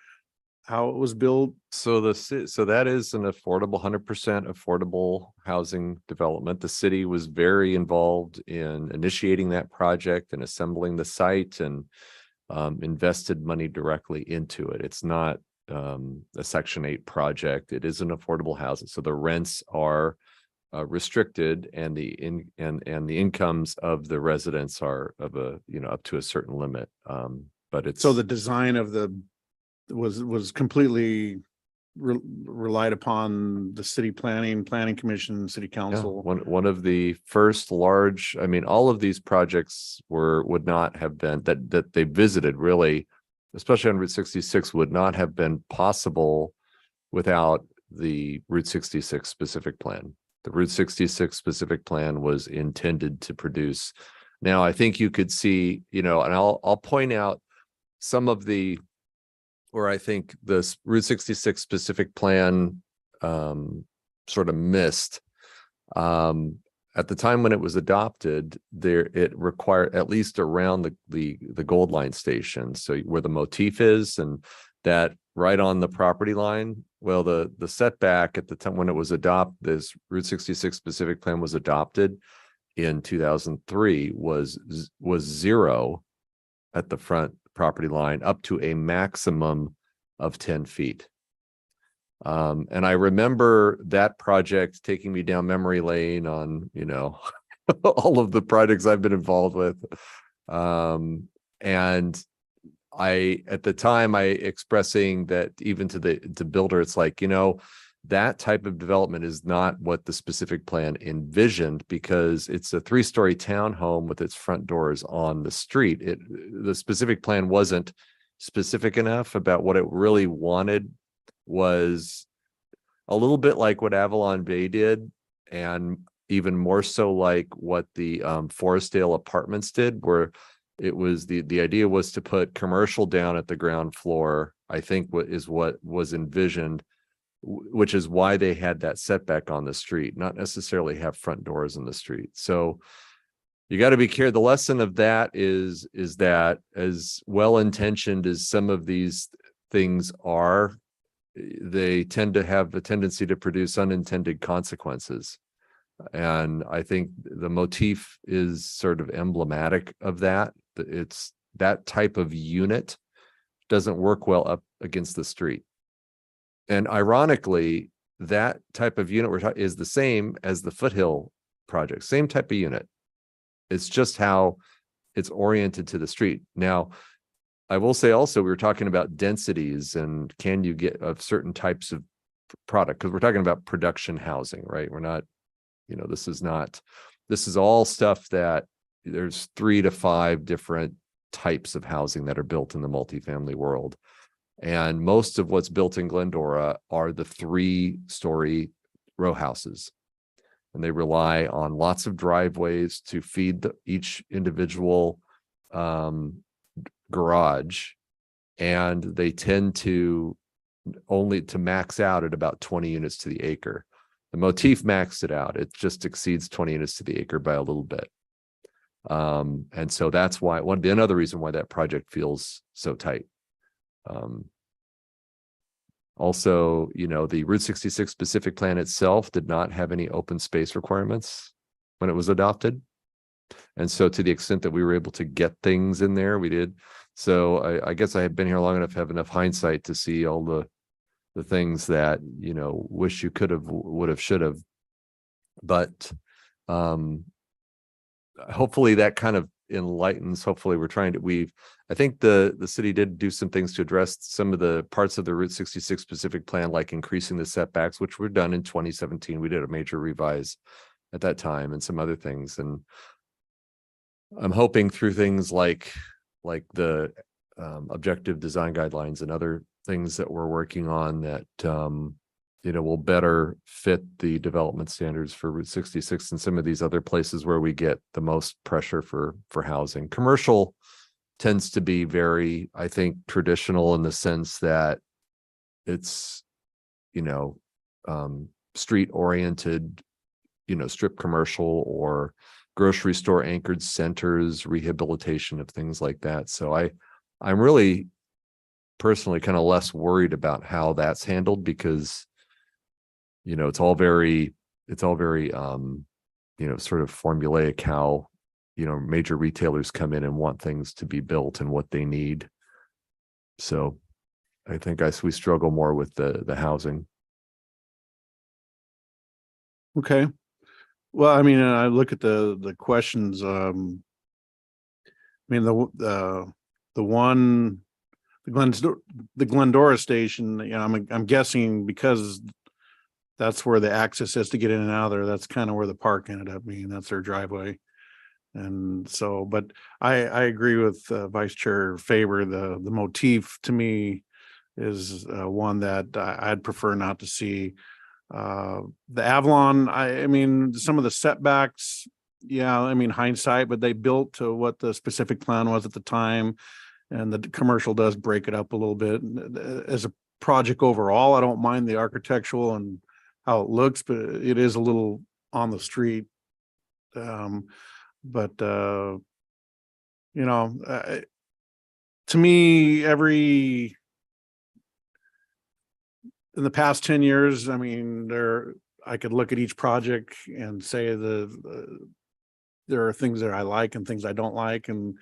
how it was built? So so that is an affordable, 100% affordable housing development. The city was very involved in initiating that project and assembling the site and invested money directly into it. It's not a Section 8 project. It is an affordable housing. So the rents are restricted, and the incomes of the residents are of up to a certain limit. But it's So the design of the was completely relied upon the city planning commission, city yeah, council. one of the first large. I mean, all of these projects would not have been that they visited, really, especially on Route 66, would not have been possible without the Route 66 specific plan. The Route 66 specific plan was intended to produce. Now, I think you could see, and I'll point out some of the where I think this Route 66 specific plan sort of missed. At the time when it was adopted, it required at least around the Gold Line station, so where the motif is, and that right on the property line. Well, the setback at the time when it was adopted, this Route 66 specific plan was adopted in 2003 was 0 at the front property line, up to a maximum of 10 feet. And I remember that project taking me down memory lane on, all of the projects I've been involved with. And at the time, expressing that even to the builder, it's like, that type of development is not what the specific plan envisioned, because it's a 3-story townhome with its front doors on the street. The specific plan wasn't specific enough about what it really wanted. Was a little bit like what Avalon Bay did, and even more so like what the Forestdale Apartments did, where it was the idea was to put commercial down at the ground floor. I think what was envisioned, which is why they had that setback on the street, not necessarily have front doors in the street. So you got to be careful. The lesson of that is that, as well-intentioned as some of these things are, they tend to have a tendency to produce unintended consequences. And I think the motif is sort of emblematic of that. It's that type of unit doesn't work well up against the street. And ironically, that type of unit is the same as the Foothill project, same type of unit. It's just how it's oriented to the street. Now, I will say also, we were talking about densities and can you get of certain types of product, because we're talking about production housing, right? We're not, this is all stuff that there's 3 to 5 different types of housing that are built in the multifamily world. And most of what's built in Glendora are the 3-story row houses. And they rely on lots of driveways to feed each individual garage. And they tend to only to max out at about 20 units to the acre. The motif maxed it out. It just exceeds 20 units to the acre by a little bit. And so that's why another reason why that project feels so tight. Also, the Route 66 specific plan itself did not have any open space requirements when it was adopted. And so to the extent that we were able to get things in there, we did. So I guess I have been here long enough to have enough hindsight to see all the things that, wish you could have, would have, should have. But hopefully that kind of enlightens. Hopefully I think the city did do some things to address some of the parts of the Route 66 specific plan, like increasing the setbacks, which were done in 2017. We did a major revise at that time, and some other things. And I'm hoping through things like the objective design guidelines and other things that we're working on that will better fit the development standards for Route 66 and some of these other places where we get the most pressure for housing. Commercial tends to be very, I think, traditional in the sense that it's, street oriented, strip commercial or grocery store anchored centers, rehabilitation of things like that. So I'm really personally kind of less worried about how that's handled because, you know, it's all very, sort of formulaic how, major retailers come in and want things to be built and what they need. So I think we struggle more with the housing. Okay. Well, I mean, I look at the questions, I mean, the Glendora station, I'm guessing because that's where the access is to get in and out of there. That's kind of where the park ended up being. That's their driveway. And so, but I agree with Vice Chair Faber. The motif to me is one that I'd prefer not to see. The Avalon, I mean, some of the setbacks, yeah, I mean, hindsight, but they built to what the specific plan was at the time. And the commercial does break it up a little bit. As a project overall, I don't mind the architectural and how it looks, but it is a little on the street. To me, in the past 10 years, I mean, I could look at each project and say there are things that I like and things I don't like, and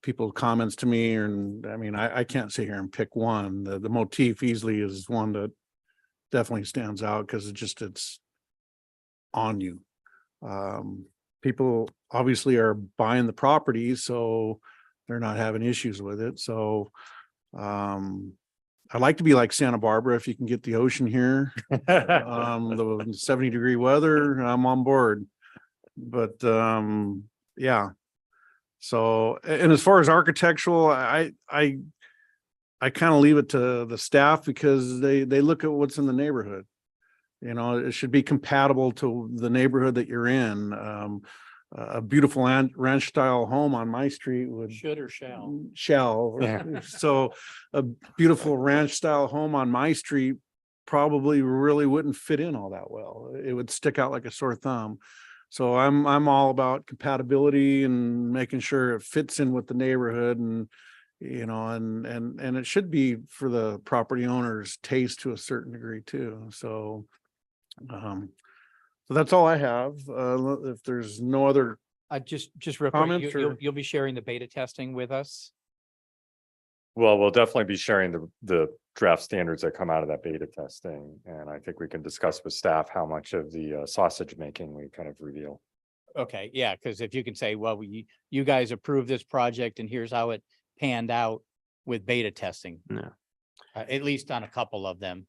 people comments to me, and I mean, I can't sit here and pick one. The motif easily is one that definitely stands out because it's on you. People obviously are buying the property, so they're not having issues with it. So I'd like to be like Santa Barbara if you can get the ocean here. The 70-degree weather, I'm on board. But yeah. So, and as far as architectural, I kind of leave it to the staff because they look at what's in the neighborhood. It should be compatible to the neighborhood that you're in. A beautiful ranch style home on my street would Should or shall? shall. So a beautiful ranch style home on my street probably really wouldn't fit in all that well. It would stick out like a sore thumb. So I'm all about compatibility and making sure it fits in with the neighborhood, and and it should be for the property owner's taste to a certain degree too. So so that's all I have. If there's no other Just real quick, comments or- you'll be sharing the beta testing with us? Well, we'll definitely be sharing the draft standards that come out of that beta testing. And I think we can discuss with staff how much of the sausage making we kind of reveal. Okay, yeah, because if you can say, well, you guys approved this project and here's how it panned out with beta testing. Yeah. At least on a couple of them.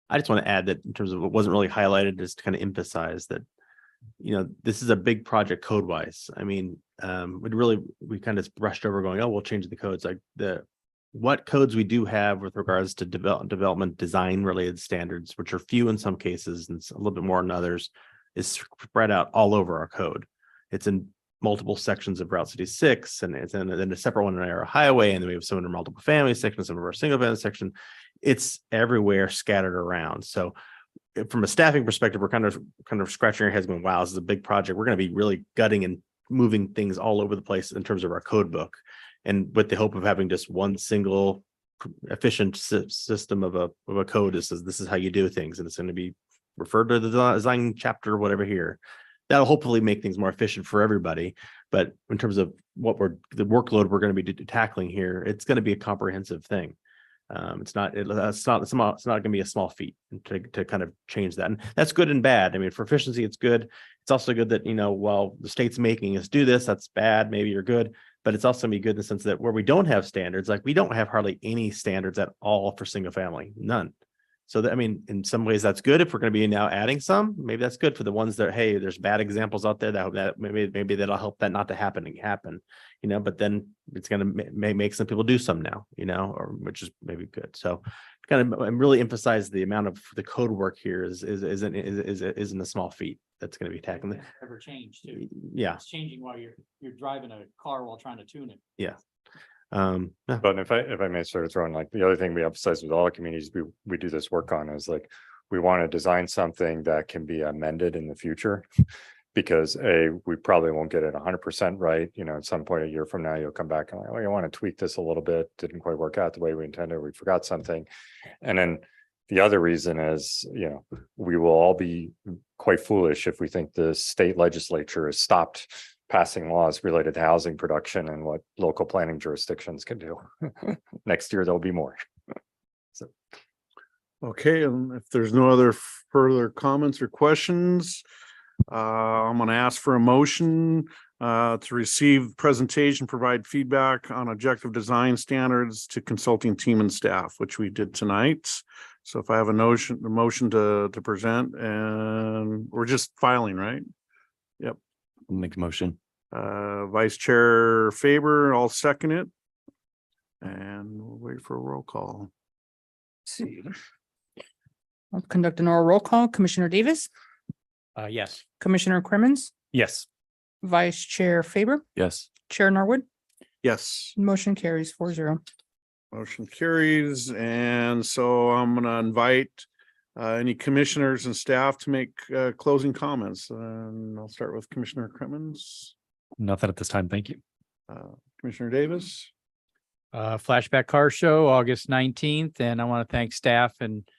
I just want to add that in terms of what wasn't really highlighted, just to kind of emphasize that, this is a big project code wise. I mean, we kind of brushed over going, oh, we'll change the codes. Like what codes we do have with regards to development design related standards, which are few in some cases and a little bit more in others, is spread out all over our code. It's in multiple sections of Route 66, and it's in a separate one in our highway, and then we have some in our multiple family section, some of our single family section. It's everywhere scattered around. So from a staffing perspective, we're kind of scratching our heads going, wow, this is a big project. We're going to be really gutting and moving things all over the place in terms of our code book, and with the hope of having just one single efficient system of a code that says this is how you do things, and it's going to be referred to the design chapter, whatever here. That'll hopefully make things more efficient for everybody. But in terms of the workload we're going to be tackling here, it's going to be a comprehensive thing. It's not going to be a small feat to kind of change that. And that's good and bad. I mean, for efficiency, it's good. It's also good that, while the state's making us do this, that's bad. Maybe you're good, but it's also going to be good in the sense that where we don't have standards, like we don't have hardly any standards at all for single family, none. So that, I mean, in some ways that's good. If we're going to be now adding some, maybe that's good for the ones that, hey, there's bad examples out there that maybe that'll help that not to happen, but then it's going to make some people do some now, or which is maybe good. So kind of really emphasize the amount of the code work here isn't a small feat that's going to be tackling. Ever change too. Yeah. It's changing while you're driving a car while trying to tune it. Yeah. But if I may sort of throw in, like, the other thing we emphasize with all the communities we do this work on is, like, we want to design something that can be amended in the future. Because we probably won't get it 100% right, at some point a year from now, you'll come back and like, oh, you want to tweak this a little bit, didn't quite work out the way we intended, we forgot something. And then the other reason is, we will all be quite foolish if we think the state legislature has stopped passing laws related to housing production and what local planning jurisdictions can do. Next year, there'll be more. Okay, and if there's no other further comments or questions, I'm gonna ask for a motion to receive presentation, provide feedback on objective design standards to consulting team and staff, which we did tonight. So if I have a motion to present, and we're just filing, right? Make a motion. Vice Chair Faber, I'll second it. And we'll wait for a roll call. See. I'll conduct an oral roll call. Commissioner Davis, Yes. Commissioner Crimmins, Yes. Vice Chair Faber, Yes. Chair Norwood, Yes. motion carries 4-0. Motion carries, and so I'm gonna invite any commissioners and staff to make closing comments. And I'll start with Commissioner Crimmins, Nothing at this time. Thank you. Commissioner Davis. Flashback Car Show, August 19th, and I want to thank staff and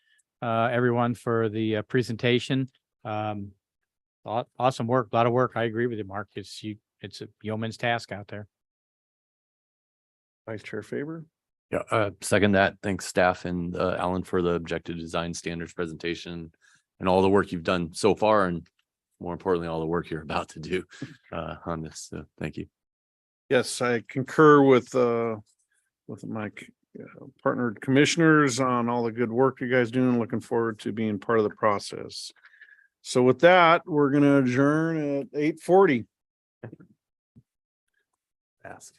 everyone for the presentation. Awesome work, a lot of work. I agree with you, Mark. It's a yeoman's task out there. Vice Chair Faber. Yeah, second that. Thanks staff and Alan for the objective design standards presentation and all the work you've done so far, and more importantly, all the work you're about to do on this. So thank you. Yes, I concur with my partnered commissioners on all the good work you guys doing. Looking forward to being part of the process. So with that, we're gonna adjourn at 8:40. Ask.